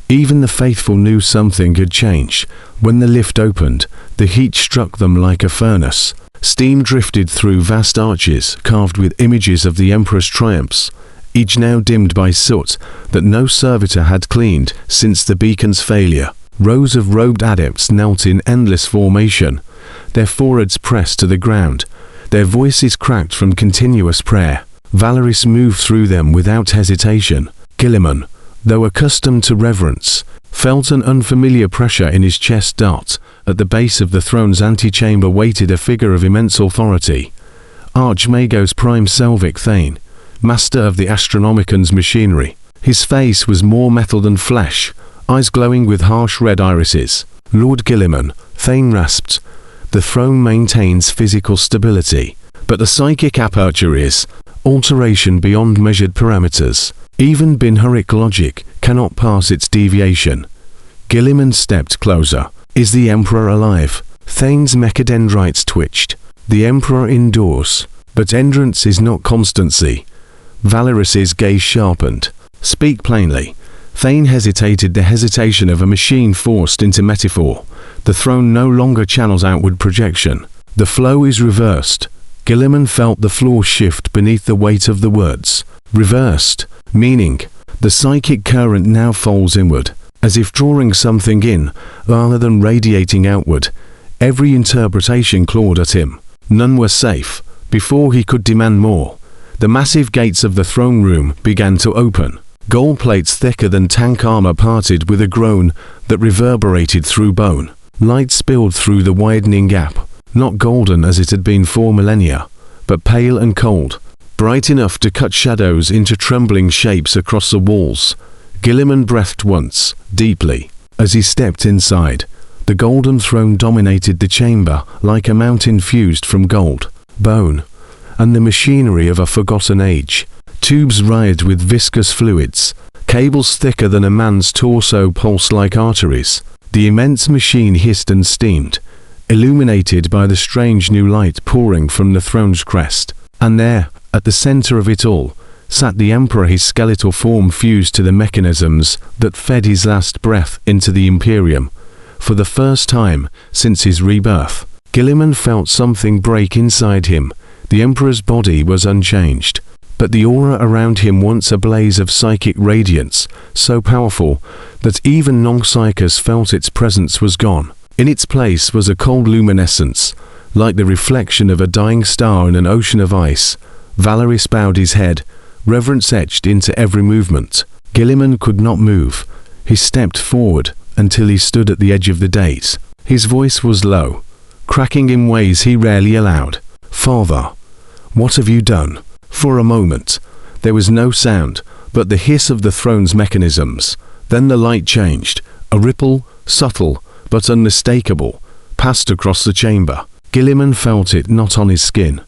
S1: Even the faithful knew something had changed. When the lift opened, the heat struck them like a furnace. Steam drifted through vast arches carved with images of the Emperor's triumphs, each now dimmed by soot that no servitor had cleaned since the beacon's failure. Rows of robed adepts knelt in endless formation, their foreheads pressed to the ground, their voices cracked from continuous prayer. Valeris moved through them without hesitation. Guilliman, though accustomed to reverence, felt an unfamiliar pressure in his chest. At the base of the throne's antechamber waited a figure of immense authority. Archmagos Prime Selvik Thane, master of the Astronomican's machinery. His face was more metal than flesh, eyes glowing with harsh red irises. Lord Guilliman, Thane rasped, the throne maintains physical stability, but the psychic aperture is alteration beyond measured parameters. Even binhuric logic cannot pass its deviation. Guilliman stepped closer. Is the Emperor alive? Thane's mechadendrites twitched. The Emperor indoors, but entrance is not constancy. Valeris's gaze sharpened. Speak plainly. Thane hesitated, the hesitation of a machine forced into metaphor. The throne no longer channels outward projection. The flow is reversed. Guilliman felt the floor shift beneath the weight of the words. Reversed, meaning, the psychic current now folds inward, as if drawing something in, rather than radiating outward. Every interpretation clawed at him. None were safe. Before he could demand more, the massive gates of the throne room began to open. Gold plates thicker than tank armor parted with a groan that reverberated through bone. Light spilled through the widening gap, not golden as it had been for millennia, but pale and cold, bright enough to cut shadows into trembling shapes across the walls. Guilliman breathed once, deeply, as he stepped inside. The golden throne dominated the chamber like a mountain fused from gold, bone, and the machinery of a forgotten age. Tubes writhed with viscous fluids, cables thicker than a man's torso pulsed like arteries. The immense machine hissed and steamed, illuminated by the strange new light pouring from the throne's crest. And there, at the center of it all, sat the Emperor, his skeletal form fused to the mechanisms that fed his last breath into the Imperium. For the first time since his rebirth, Guilliman felt something break inside him. The Emperor's body was unchanged, but the aura around him, once a blaze of psychic radiance, so powerful that even non-psychers felt its presence, was gone. In its place was a cold luminescence, like the reflection of a dying star in an ocean of ice, Valeris bowed his head, reverence etched into every movement. Guilliman could not move. He stepped forward until he stood at the edge of the dais. His voice was low, cracking in ways he rarely allowed. "Father, what have you done?" For a moment, there was no sound but the hiss of the throne's mechanisms. Then the light changed. A ripple, subtle but unmistakable, passed across the chamber. Guilliman felt it not on his skin,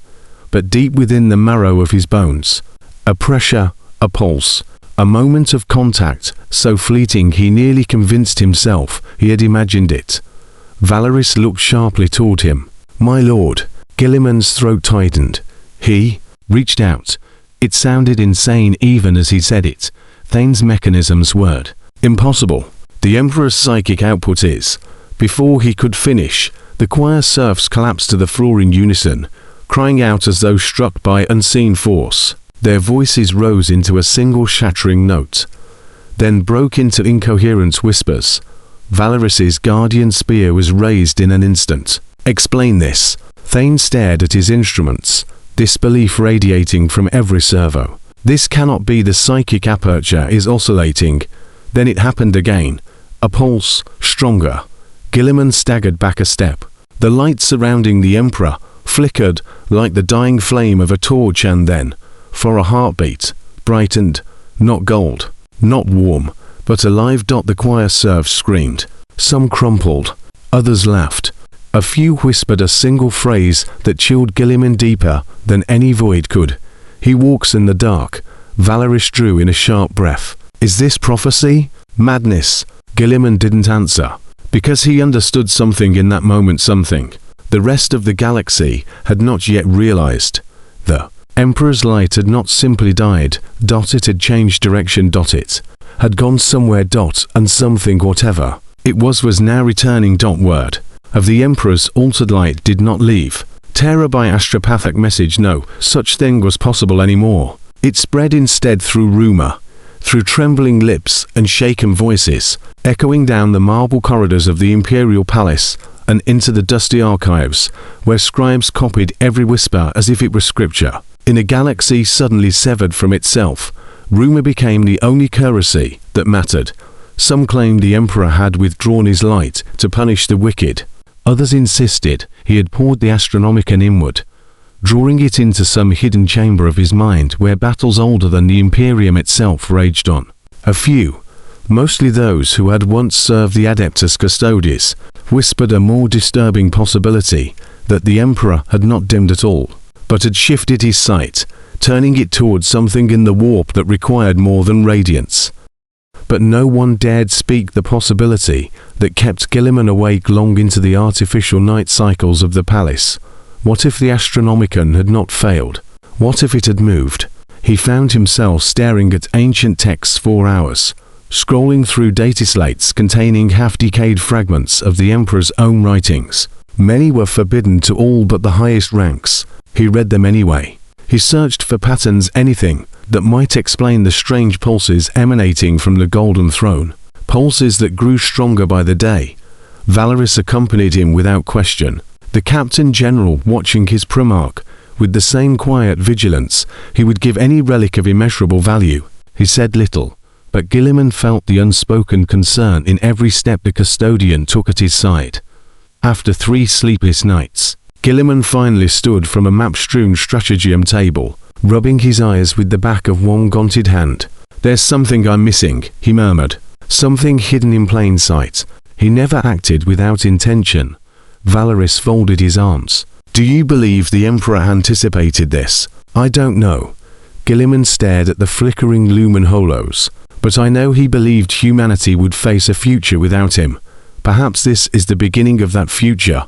S1: but deep within the marrow of his bones. A pressure, a pulse, a moment of contact, so fleeting he nearly convinced himself he had imagined it. Valeris looked sharply toward him. "My lord." Guilliman's throat tightened. He reached out. It sounded insane even as he said it. Thane's mechanism's word. "Impossible. The Emperor's psychic output is." Before he could finish, the choir serfs collapsed to the floor in unison, crying out as though struck by unseen force. Their voices rose into a single shattering note, then broke into incoherent whispers. Valeris's guardian spear was raised in an instant. "Explain this." Thane stared at his instruments, disbelief radiating from every servo. "This cannot be. The psychic aperture is oscillating." Then it happened again. A pulse, stronger. Guilliman staggered back a step. The light surrounding the Emperor flickered like the dying flame of a torch, and then, for a heartbeat, brightened. Not gold, not warm, but a live dot. The choir serfs screamed. Some crumpled. Others laughed. A few whispered a single phrase that chilled Guilliman deeper than any void could. "He walks in the dark." Valeris drew in a sharp breath. "Is this prophecy? Madness?" Guilliman didn't answer, because he understood something in that moment, something the rest of the galaxy had not yet realized. The Emperor's light had not simply died. It had changed direction. It had gone somewhere. And something, whatever it was now returning. Word of the Emperor's altered light did not leave. Terror by astropathic message. No such thing was possible anymore. It spread instead through rumor, through trembling lips and shaken voices, echoing down the marble corridors of the Imperial Palace and into the dusty archives, where scribes copied every whisper as if it were scripture. In a galaxy suddenly severed from itself, rumor became the only currency that mattered. Some claimed the Emperor had withdrawn his light to punish the wicked. Others insisted he had poured the Astronomican inward, drawing it into some hidden chamber of his mind where battles older than the Imperium itself raged on. A few, mostly those who had once served the Adeptus Custodes, whispered a more disturbing possibility, that the Emperor had not dimmed at all, but had shifted his sight, turning it towards something in the warp that required more than radiance. But no one dared speak the possibility that kept Guilliman awake long into the artificial night cycles of the palace. What if the Astronomican had not failed? What if it had moved? He found himself staring at ancient texts for hours, scrolling through data slates containing half-decayed fragments of the Emperor's own writings. Many were forbidden to all but the highest ranks. He read them anyway. He searched for patterns, anything that might explain the strange pulses emanating from the Golden Throne, pulses that grew stronger by the day. Valeris accompanied him without question, the Captain General watching his Primarch with the same quiet vigilance. He would give any relic of immeasurable value. He said little, but Guilliman felt the unspoken concern in every step the custodian took at his side. After 3 sleepless nights, Guilliman finally stood from a map-strewn stratagem table, rubbing his eyes with the back of one gauntlet hand. "There's something I'm missing," he murmured. "Something hidden in plain sight." He never acted without intention. Valeris folded his arms. "Do you believe the Emperor anticipated this?" "I don't know." Guilliman stared at the flickering lumen holos. "But I know he believed humanity would face a future without him. Perhaps this is the beginning of that future.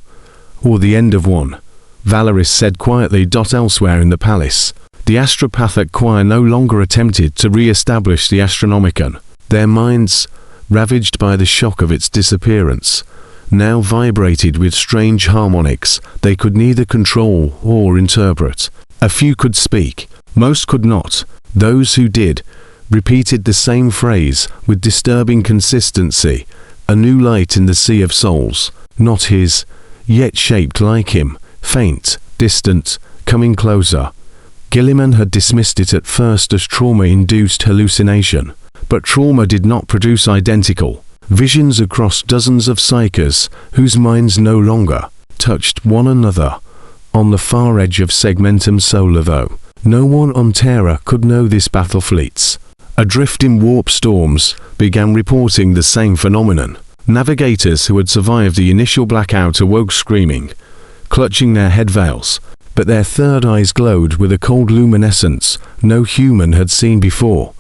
S1: Or the end of one." Valeris said quietly. Elsewhere in the palace, the astropathic choir no longer attempted to re-establish the Astronomican. Their minds, ravaged by the shock of its disappearance, now vibrated with strange harmonics they could neither control or interpret. A few could speak, most could not. Those who did repeated the same phrase with disturbing consistency: "A new light in the sea of souls." Not his, yet shaped like him, faint, distant, coming closer. Gilliman had dismissed it at first as trauma-induced hallucination, but trauma did not produce identical visions across dozens of psychers whose minds no longer touched one another. On the far edge of Segmentum Solar though, no one on Terra could know this battle fleets, adrift in warp storms, began reporting the same phenomenon. Navigators who had survived the initial blackout awoke screaming, clutching their head veils, but their third eyes glowed with a cold luminescence no human had seen before.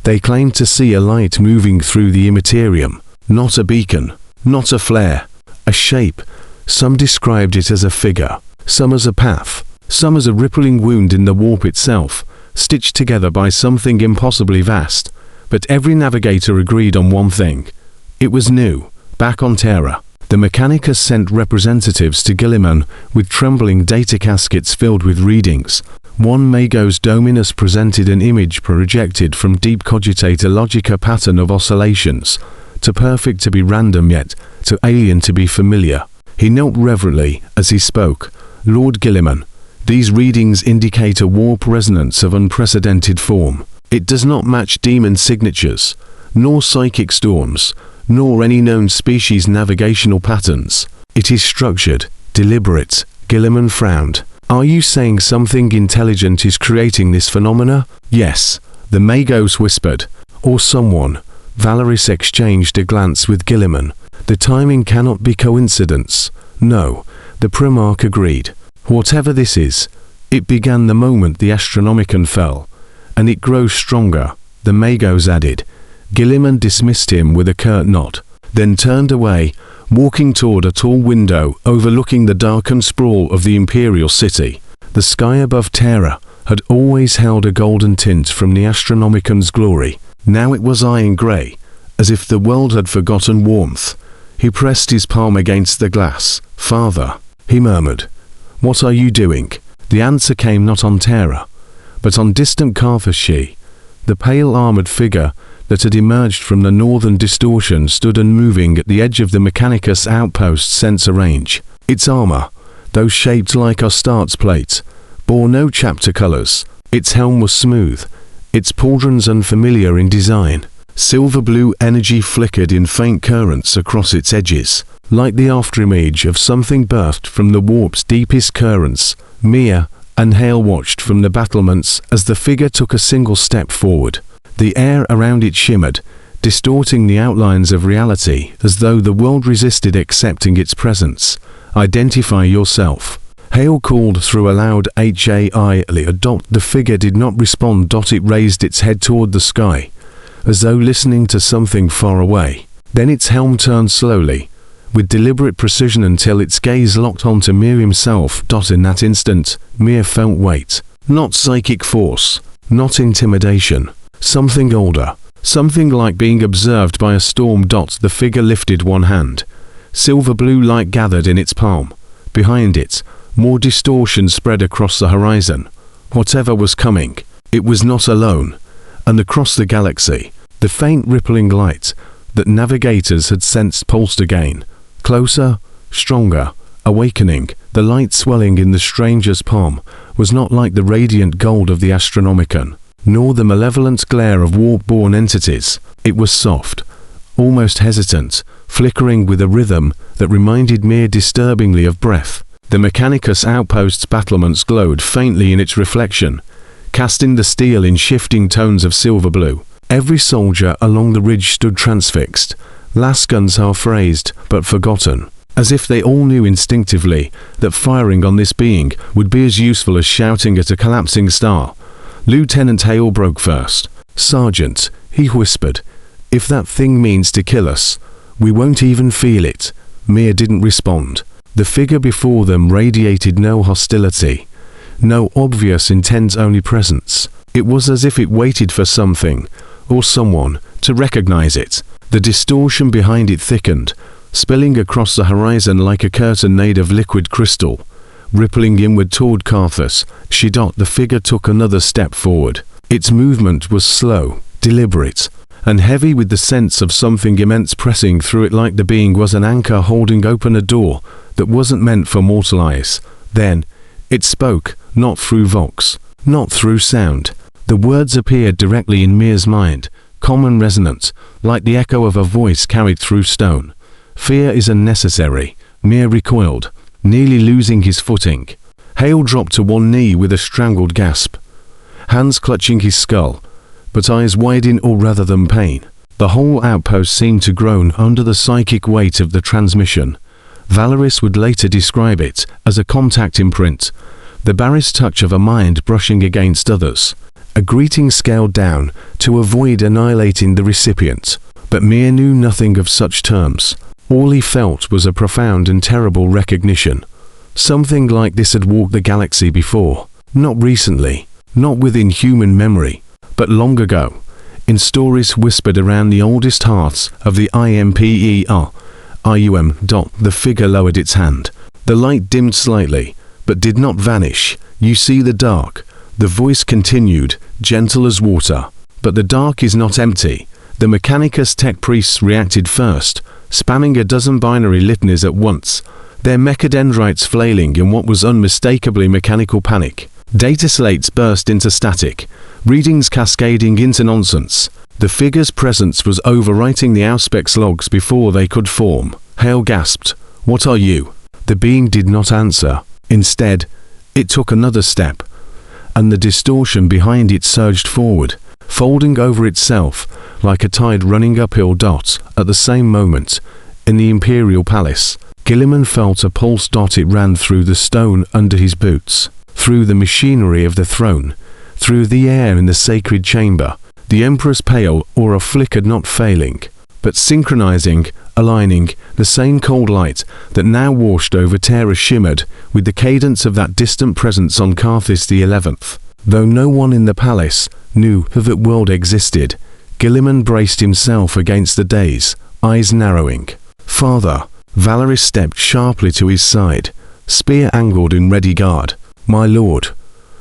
S1: They claimed to see a light moving through the Imperium, not a beacon, not a flare, a shape. Some described it as a figure, some as a path, some as a rippling wound in the warp itself, stitched together by something impossibly vast. But every navigator agreed on one thing. It was new, back on Terra. The Mechanicus sent representatives to Gilliman with trembling data caskets filled with readings. One Magos Dominus presented an image projected from deep Cogitator Logica pattern of oscillations, too perfect to be random yet too alien to be familiar. He knelt reverently as he spoke. Lord Gilliman, these readings indicate a warp resonance of unprecedented form. It does not match demon signatures, nor psychic storms, nor any known species navigational patterns. It is structured, deliberate. Gilliman frowned. Are you saying something intelligent is creating this phenomena? Yes, the Magos whispered. Or someone. Valeris exchanged a glance with Gilliman. The timing cannot be coincidence. No, the Primarch agreed. Whatever this is, it began the moment the Astronomican fell, and it grows stronger, the Magos added. Gilliman dismissed him with a curt nod, then turned away, walking toward a tall window overlooking the darkened sprawl of the Imperial city. The sky above Terra had always held a golden tint from the Astronomican's glory. Now it was iron grey, as if the world had forgotten warmth. He pressed his palm against the glass. Father, he murmured. What are you doing? The answer came not on Terra, but on distant Carthage. The pale armoured figure that had emerged from the northern distortion stood unmoving at the edge of the Mechanicus outpost sensor range. Its armour, though shaped like Astarte's plate, bore no chapter colours. Its helm was smooth, its pauldrons unfamiliar in design. Silver blue energy flickered in faint currents across its edges, like the afterimage of something birthed from the warp's deepest currents. Mia and Hale watched from the battlements as the figure took a single step forward. The air around it shimmered, distorting the outlines of reality as though the world resisted accepting its presence. Identify yourself. Hale called through a loud HAI. The figure did not respond. It raised its head toward the sky, as though listening to something far away. Then its helm turned slowly, with deliberate precision until its gaze locked onto Mir himself. In that instant, Mir felt weight. Not psychic force, not intimidation. Something older, something like being observed by a storm. The figure lifted one hand. Silver blue light gathered in its palm. Behind it, more distortion spread across the horizon. Whatever was coming, it was not alone. And across the galaxy, the faint rippling light that navigators had sensed pulsed again. Closer, stronger, awakening. The light swelling in the stranger's palm was not like the radiant gold of the Astronomican, nor the malevolent glare of Warpborne entities. It was soft, almost hesitant, flickering with a rhythm that reminded Mir disturbingly of breath. The Mechanicus outpost's battlements glowed faintly in its reflection, casting the steel in shifting tones of silver blue. Every soldier along the ridge stood transfixed, lasguns half-raised but forgotten, as if they all knew instinctively that firing on this being would be as useful as shouting at a collapsing star. Lieutenant Hale broke first. Sergeant, he whispered, if that thing means to kill us, we won't even feel it. Mir didn't respond. The figure before them radiated no hostility, no obvious intent, only presence. It was as if it waited for something, or someone, to recognize it. The distortion behind it thickened, spilling across the horizon like a curtain made of liquid crystal, rippling inward toward Carthus. The figure took another step forward. Its movement was slow, deliberate, and heavy with the sense of something immense pressing through it, like the being was an anchor holding open a door that wasn't meant for mortal eyes. Then, it spoke, not through Vox, not through sound. The words appeared directly in Mir's mind, calm and resonant, like the echo of a voice carried through stone. Fear is unnecessary. Mir recoiled, nearly losing his footing. Hale dropped to one knee with a strangled gasp, hands clutching his skull, but eyes wide in awe rather than pain. The whole outpost seemed to groan under the psychic weight of the transmission. Valeris would later describe it as a contact imprint, the barest touch of a mind brushing against others, a greeting scaled down to avoid annihilating the recipient. But Mir knew nothing of such terms. All he felt was a profound and terrible recognition. Something like this had walked the galaxy before, not recently, not within human memory, but long ago, in stories whispered around the oldest hearts of the Imperum. The figure lowered its hand. The light dimmed slightly, but did not vanish. You see the dark. The voice continued, gentle as water. But the dark is not empty. The Mechanicus tech priests reacted first, spamming a dozen binary litanies at once, their mechadendrites flailing in what was unmistakably mechanical panic. Data slates burst into static, readings cascading into nonsense. The figure's presence was overwriting the Auspex logs before they could form. Hale gasped, "What are you?" The being did not answer. Instead, it took another step, and the distortion behind it surged forward, folding over itself like a tide running uphill. At the same moment, in the Imperial Palace, Gilliman felt a pulse. It ran through the stone under his boots, through the machinery of the throne, through the air in the sacred chamber. The Emperor's pale aura flickered, not failing, but synchronizing, aligning. The same cold light that now washed over Terra shimmered with the cadence of that distant presence on Carthus the 11th. Though no one in the palace knew that world existed, Gilliman braced himself against the daze, eyes narrowing. "Father," Valeris stepped sharply to his side, spear angled in ready guard. "My lord,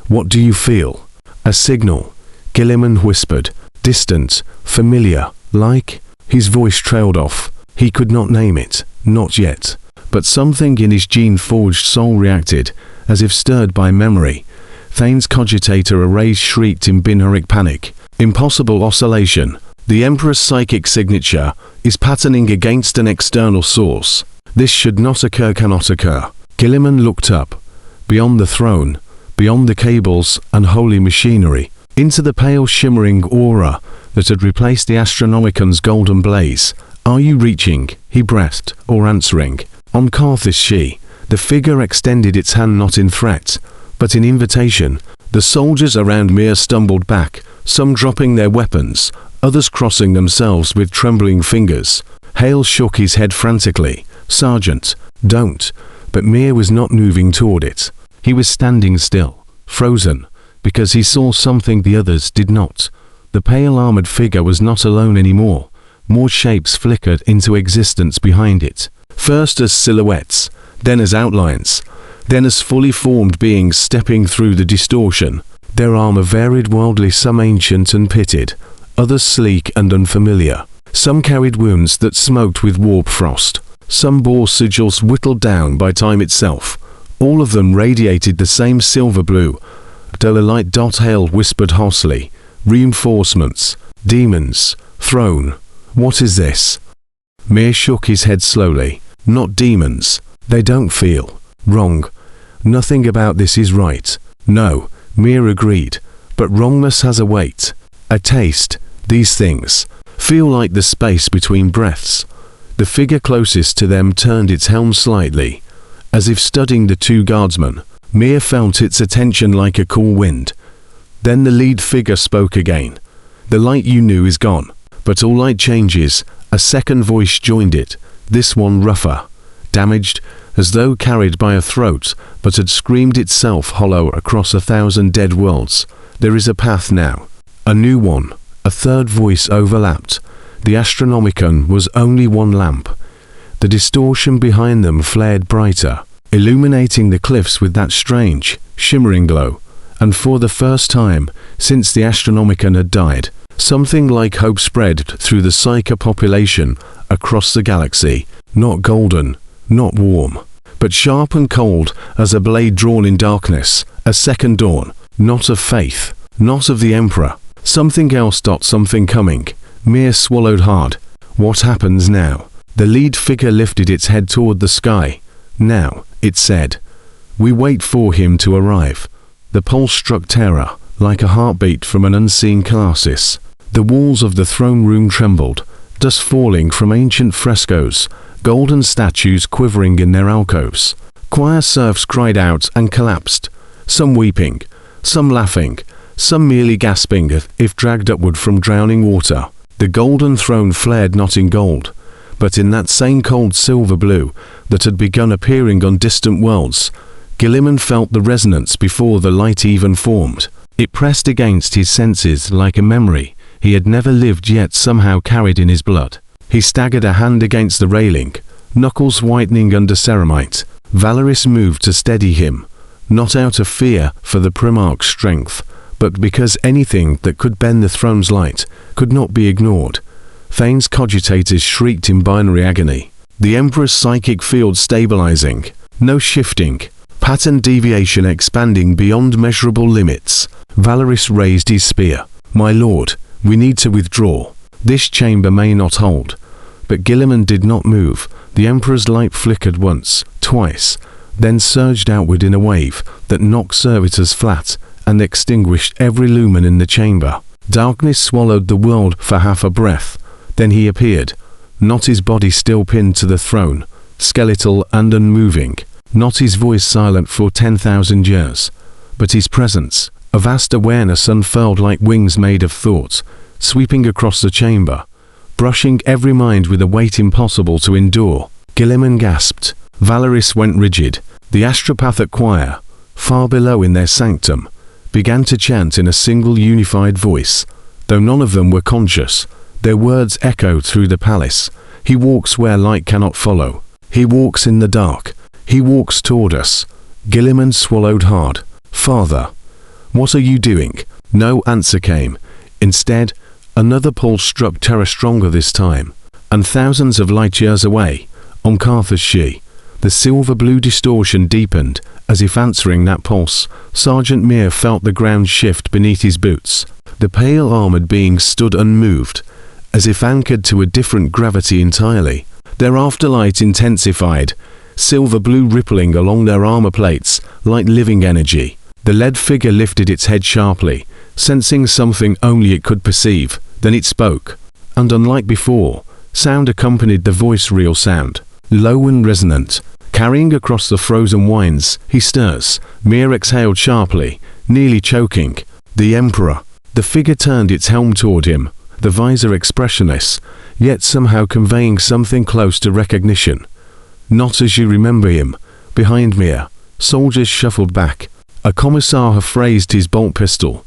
S1: what do you feel?" "A signal," Gilliman whispered, distant, familiar, like. His voice trailed off. He could not name it, not yet. But something in his gene-forged soul reacted, as if stirred by memory. Thane's cogitator arrays shrieked in binaric panic. Impossible oscillation. The Emperor's psychic signature is patterning against an external source. This should not occur, cannot occur. Gilliman looked up, beyond the throne, beyond the cables and holy machinery, into the pale shimmering aura that had replaced the Astronomican's golden blaze. "Are you reaching?" he breathed, or answering. On Carthus the figure extended its hand, not in threat, but in invitation. The soldiers around Mir stumbled back, some dropping their weapons, others crossing themselves with trembling fingers. Hale shook his head frantically. "Sergeant, don't." But Mir was not moving toward it. He was standing still, frozen, because he saw something the others did not. The pale armored figure was not alone anymore. More shapes flickered into existence behind it, first as silhouettes, then as outlines, then as fully formed beings stepping through the distortion. Their armor varied wildly, some ancient and pitted, others sleek and unfamiliar. Some carried wounds that smoked with warp frost. Some bore sigils whittled down by time itself. All of them radiated the same silver blue. "Dull light." Hale whispered hoarsely. "Reinforcements. Demons. Throne. What is this?" Mir shook his head slowly. "Not demons. They don't feel wrong. Nothing about this is right." "No," Mir agreed, "but wrongness has a weight, a taste. These things feel like the space between breaths." The figure closest to them turned its helm slightly, as if studying the two guardsmen. Mir felt its attention like a cool wind. Then the lead figure spoke again. "The light you knew is gone, but all light changes." A second voice joined it, this one rougher, damaged, as though carried by a throat, but had screamed itself hollow across 1,000 dead worlds. "There is a path now." A new one. A third voice overlapped. The Astronomican was only one lamp. The distortion behind them flared brighter, illuminating the cliffs with that strange, shimmering glow. And for the first time, since the Astronomican had died, something like hope spread through the psyker population across the galaxy. Not golden, not warm, but sharp and cold as a blade drawn in darkness. A second dawn. Not of faith. Not of the Emperor. Something else. Something coming. Mir swallowed hard. What happens now? The lead figure lifted its head toward the sky. Now, it said. We wait for him to arrive. The pulse struck terror, like a heartbeat from an unseen colossus. The walls of the throne room trembled, dust falling from ancient frescoes, golden statues quivering in their alcoves. Choir serfs cried out and collapsed, some weeping, some laughing, some merely gasping if dragged upward from drowning water. The golden throne flared not in gold, but in that same cold silver blue that had begun appearing on distant worlds. Guilliman felt the resonance before the light even formed. It pressed against his senses like a memory he had never lived yet somehow carried in his blood. He staggered, a hand against the railing, knuckles whitening under ceramite. Valeris moved to steady him, not out of fear for the Primarch's strength, but because anything that could bend the throne's light could not be ignored. Thane's cogitators shrieked in binary agony. The Emperor's psychic field stabilizing, no shifting, pattern deviation expanding beyond measurable limits. Valeris raised his spear. My lord, we need to withdraw. This chamber may not hold. But Guilliman did not move. The Emperor's light flickered once, twice, then surged outward in a wave that knocked servitors flat and extinguished every lumen in the chamber. Darkness swallowed the world for half a breath. Then he appeared, not his body still pinned to the throne, skeletal and unmoving, not his voice silent for 10,000 years, but his presence, a vast awareness unfurled like wings made of thought, sweeping across the chamber, brushing every mind with a weight impossible to endure. Guilliman gasped. Valeris went rigid. The astropathic choir, far below in their sanctum, began to chant in a single unified voice. Though none of them were conscious, their words echoed through the palace. He walks where light cannot follow. He walks in the dark. He walks toward us. Guilliman swallowed hard. Father, what are you doing? No answer came. Instead, another pulse struck terror, stronger this time, and thousands of light years away, on Carthage, the silver-blue distortion deepened, as if answering that pulse. Sergeant Mir felt the ground shift beneath his boots. The pale armored beings stood unmoved, as if anchored to a different gravity entirely. Their afterlight intensified, silver-blue rippling along their armor plates like living energy. The lead figure lifted its head sharply, sensing something only it could perceive. Then it spoke, and unlike before, sound accompanied the voice, real sound, low and resonant, carrying across the frozen winds. He stirs. Mir exhaled sharply, nearly choking. The Emperor. The figure turned its helm toward him, the visor expressionless, yet somehow conveying something close to recognition. Not as you remember him. Behind Mir, soldiers shuffled back. A commissar raised his bolt pistol,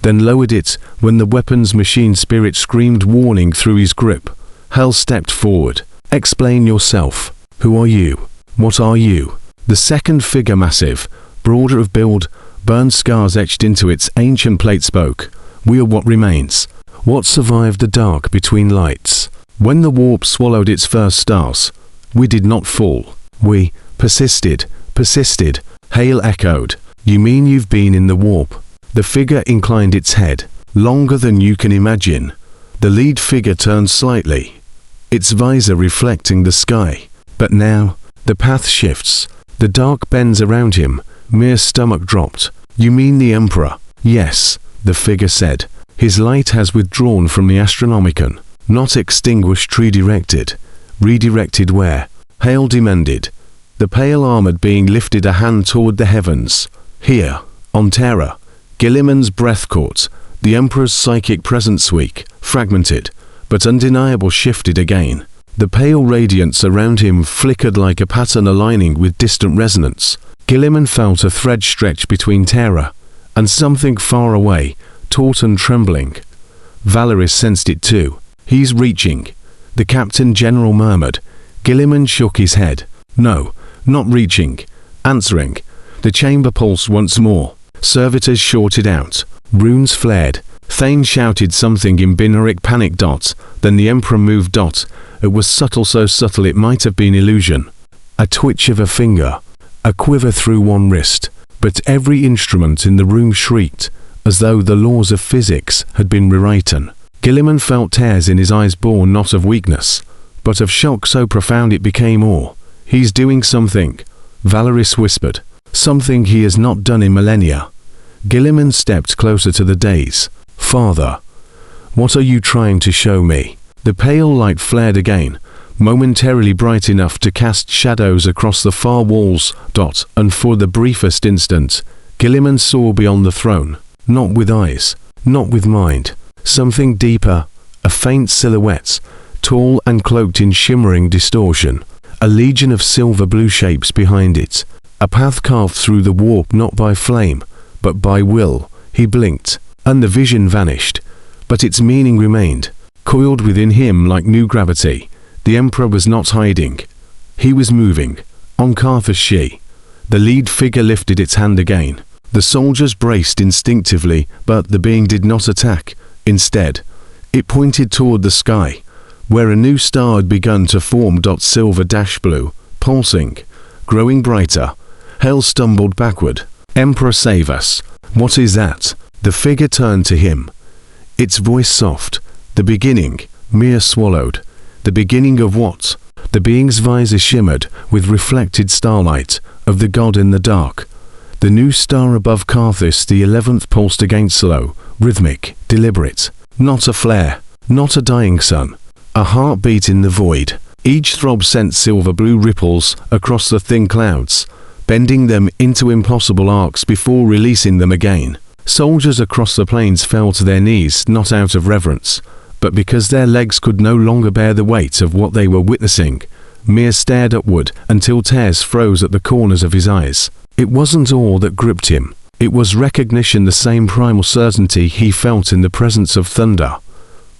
S1: then lowered it when the weapon's machine spirit screamed warning through his grip. Hell stepped forward. Explain yourself. Who are you? What are you? The second figure, massive, broader of build, burned scars etched into its ancient plate, spoke. We are what remains. What survived the dark between lights. When the warp swallowed its first stars, we did not fall. We persisted. Hale echoed. You mean you've been in the warp? The figure inclined its head. Longer than you can imagine. The lead figure turned slightly, its visor reflecting the sky. But now, the path shifts. The dark bends around him. Mir's stomach dropped. You mean the Emperor? Yes, the figure said. His light has withdrawn from the Astronomican. Not extinguished, redirected. Redirected where? Hale demanded. The pale armored being lifted a hand toward the heavens. Here, on Terra. Guilliman's breath caught. The Emperor's psychic presence, weak, fragmented, but undeniable, shifted again. The pale radiance around him flickered like a pattern aligning with distant resonance. Guilliman felt a thread stretch between Terra and something far away, taut and trembling. Valeris sensed it too. He's reaching, the Captain General murmured. Guilliman shook his head. No, not reaching. Answering. The chamber pulsed once more. Servitors shorted out. Runes flared. Thane shouted something in binaric panic. Then the Emperor moved. It was subtle, so subtle it might have been illusion. A twitch of a finger. A quiver through one wrist. but every instrument in the room shrieked, as though the laws of physics had been rewritten. Gilliman felt tears in his eyes born not of weakness, but of shock so profound it became awe. "He's doing something," Valeris whispered. "Something he has not done in millennia." Gilliman stepped closer to the daze. "Father, what are you trying to show me?" The pale light flared again, momentarily bright enough to cast shadows across the far walls. And for the briefest instant, Gilliman saw beyond the throne, not with eyes, not with mind, something deeper, a faint silhouette, tall and cloaked in shimmering distortion, a legion of silver blue shapes behind it, a path carved through the warp not by flame, but by will. He blinked, and the vision vanished, but its meaning remained, coiled within him like new gravity. The Emperor was not hiding. He was moving. On Carthage, the lead figure lifted its hand again. The soldiers braced instinctively, but the being did not attack. Instead, it pointed toward the sky, where a new star had begun to form. Silver-blue, pulsing, growing brighter. Hell stumbled backward. "Emperor, save us." "What is that?" The figure turned to him, its voice soft. "The beginning," Mir swallowed. "The beginning of what?" The being's visor shimmered with reflected starlight, of the god in the dark. The new star above Carthage, the 11th, pulsed again, slow, rhythmic, deliberate. Not a flare, not a dying sun. A heartbeat in the void. Each throb sent silver-blue ripples across the thin clouds, bending them into impossible arcs before releasing them again. Soldiers across the plains fell to their knees, not out of reverence, but because their legs could no longer bear the weight of what they were witnessing. Mir stared upward until tears froze at the corners of his eyes. It wasn't awe that gripped him. It was recognition, the same primal certainty he felt in the presence of thunder,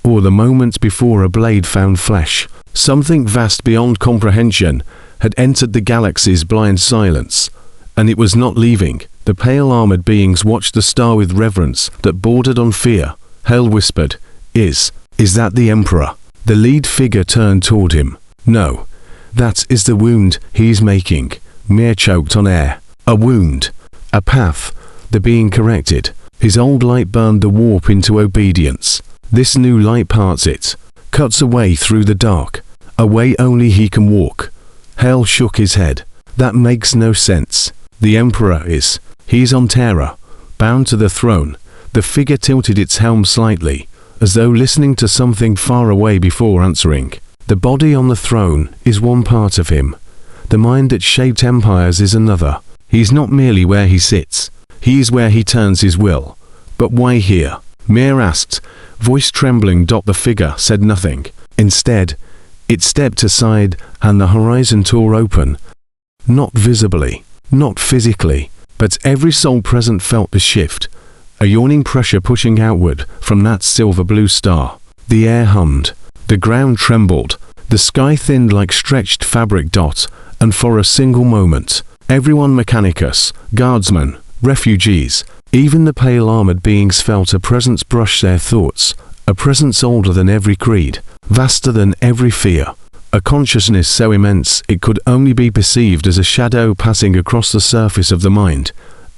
S1: or the moment before a blade found flesh. Something vast beyond comprehension had entered the galaxy's blind silence, and it was not leaving. The pale armored beings watched the star with reverence that bordered on fear. Hell whispered, Is that the Emperor?" The lead figure turned toward him. "No, that is the wound he's making." Mir choked on air. "A wound. A path," the being corrected. His old light burned the warp into obedience. This new light parts it, cuts a way through the dark, a way only he can walk. Hell shook his head. "That makes no sense. The Emperor is. He's on Terra, bound to the throne." The figure tilted its helm slightly, as though listening to something far away before answering. "The body on the throne is one part of him. The mind that shaped empires is another. He's not merely where he sits. He's where he turns his will." "But why here?" Mir asked, voice trembling. The figure said nothing. Instead, it stepped aside and the horizon tore open. Not visibly, not physically, but every soul present felt the shift, a yawning pressure pushing outward from that silver-blue star. The air hummed, the ground trembled, the sky thinned like stretched fabric. And for a single moment, everyone, mechanicus, guardsmen, refugees, even the pale armored beings, felt a presence brush their thoughts, a presence older than every creed, vaster than every fear, a consciousness so immense it could only be perceived as a shadow passing across the surface of the mind,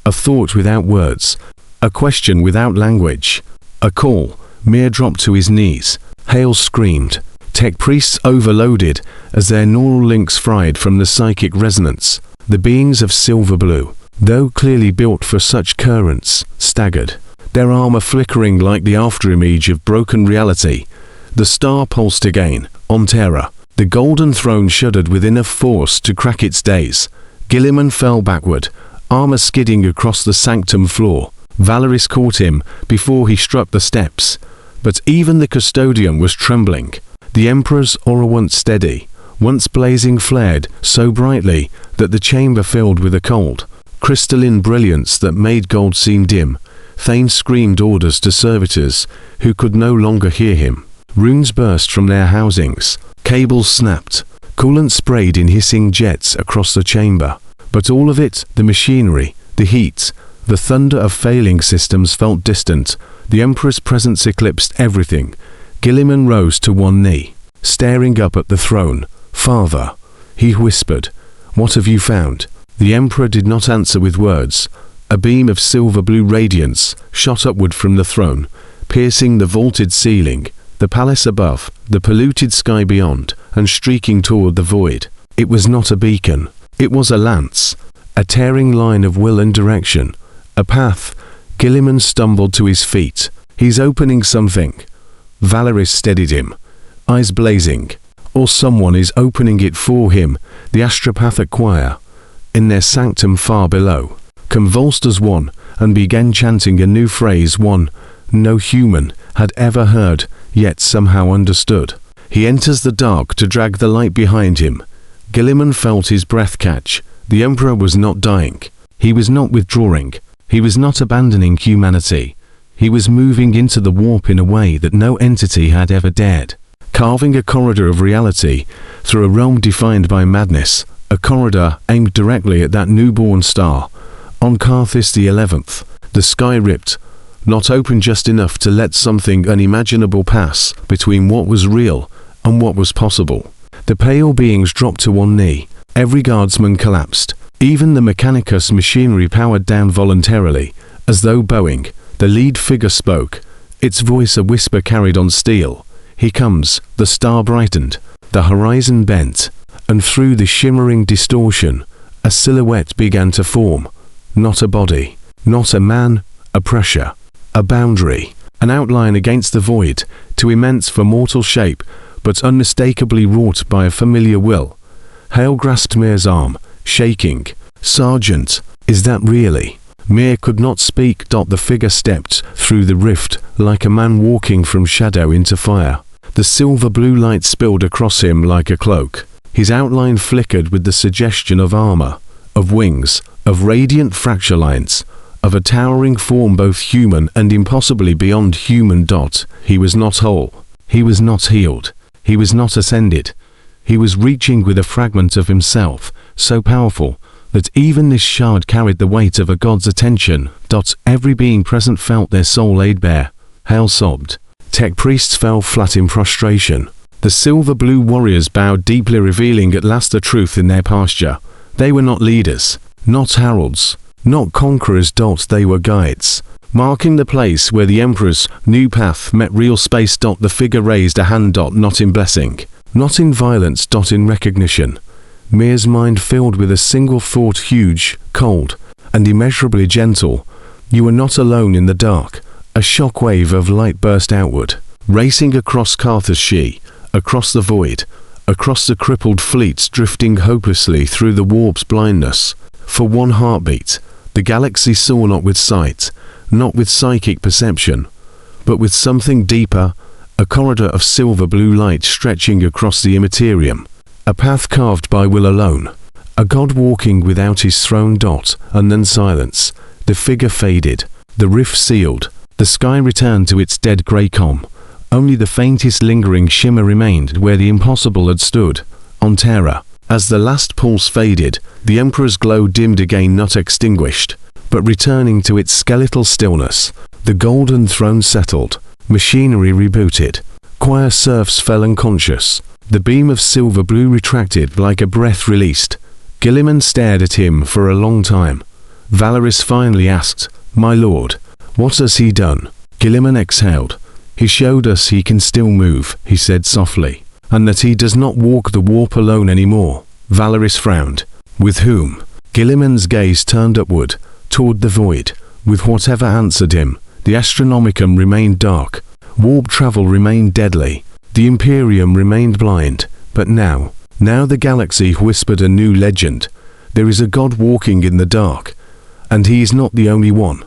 S1: a thought without words, a question without language, a call. Mir dropped to his knees. Hale screamed. Tech priests overloaded as their neural links fried from the psychic resonance. The beings of silver blue, though clearly built for such currents, staggered, their armor flickering like the afterimage of broken reality. The star pulsed again. On Terra, the golden throne shuddered with enough force to crack its days. Gilliman fell backward, armor skidding across the sanctum floor. Valeris caught him before he struck the steps, but even the custodian was trembling. The Emperor's aura, once steady, once blazing, flared so brightly that the chamber filled with a cold, crystalline brilliance that made gold seem dim. Thane screamed orders to servitors who could no longer hear him. Runes burst from their housings. Cables snapped. Coolant sprayed in hissing jets across the chamber. But all of it, the machinery, the heat, the thunder of failing systems, felt distant. The Emperor's presence eclipsed everything. Gilliman rose to one knee, staring up at the throne. "Father," he whispered, "what have you found?" The Emperor did not answer with words, A beam of silver-blue radiance shot upward from the throne, piercing the vaulted ceiling, the palace above, the polluted sky beyond, and streaking toward the void. It was not a beacon. It was a lance, a tearing line of will and direction, a path. Guilliman stumbled to his feet. He's opening something. Valeris steadied him, eyes blazing. Or someone is opening it for him, the astropathic choir, in their sanctum far below, convulsed as one, and began chanting a new phrase one no human had ever heard, yet somehow understood. He enters the dark to drag the light behind him. Guilliman felt his breath catch. The Emperor was not dying. He was not withdrawing. He was not abandoning humanity. He was moving into the warp in a way that no entity had ever dared. Carving a corridor of reality through a realm defined by madness, a corridor aimed directly at that newborn star. On Carthus the 11th, the sky ripped, not open just enough to let something unimaginable pass between what was real and what was possible. The pale beings dropped to one knee. Every guardsman collapsed. Even the Mechanicus machinery powered down voluntarily, as though bowing. The lead figure spoke, its voice a whisper carried on steel. He comes. The star brightened, the horizon bent, and through the shimmering distortion, a silhouette began to form. Not a body, not a man, a pressure, a boundary, an outline against the void, too immense for mortal shape, but unmistakably wrought by a familiar will. Hale grasped Mir's arm, shaking. "Sergeant, is that really?" Mir could not speak. The figure stepped through the rift like a man walking from shadow into fire. The silver-blue light spilled across him like a cloak. His outline flickered with the suggestion of armor, of wings, of radiant fracture lines, of a towering form both human and impossibly beyond human. He was not whole. He was not healed. He was not ascended. He was reaching with a fragment of himself, so powerful that even this shard carried the weight of a god's attention. Every being present felt their soul laid bare. Hale sobbed. Tech priests fell flat in prostration. The silver-blue warriors bowed deeply, revealing at last the truth in their posture. They were not leaders, not heralds, not conquerors. They were guides, marking the place where the Emperor's new path met real space. The figure raised a hand. Not in blessing, not in violence. In recognition. Mir's mind filled with a single thought, huge, cold, and immeasurably gentle. You were not alone in the dark. A shockwave of light burst outward, racing across Carthus, across the void, across the crippled fleets drifting hopelessly through the warp's blindness. For one heartbeat, the galaxy saw not with sight, not with psychic perception, but with something deeper, a corridor of silver-blue light stretching across the Imperium. A path carved by will alone. A god walking without his throne. And then silence. The figure faded. The rift sealed. The sky returned to its dead grey calm. Only the faintest lingering shimmer remained where the impossible had stood. On Terra. As the last pulse faded, the Emperor's glow dimmed again, not extinguished, but returning to its skeletal stillness. The golden throne settled. Machinery rebooted. Choir serfs fell unconscious. The beam of silver blue retracted like a breath released. Guilliman stared at him for a long time. Valeris finally asked, "My lord, what has he done?" Guilliman exhaled. "He showed us he can still move," he said softly, "and that he does not walk the warp alone anymore." Valeris frowned. "With whom?" Guilliman's gaze turned upward, toward the void. With whatever answered him, the Astronomican remained dark. Warp travel remained deadly. The Imperium remained blind. But now the galaxy whispered a new legend. There is a god walking in the dark, and he is not the only one.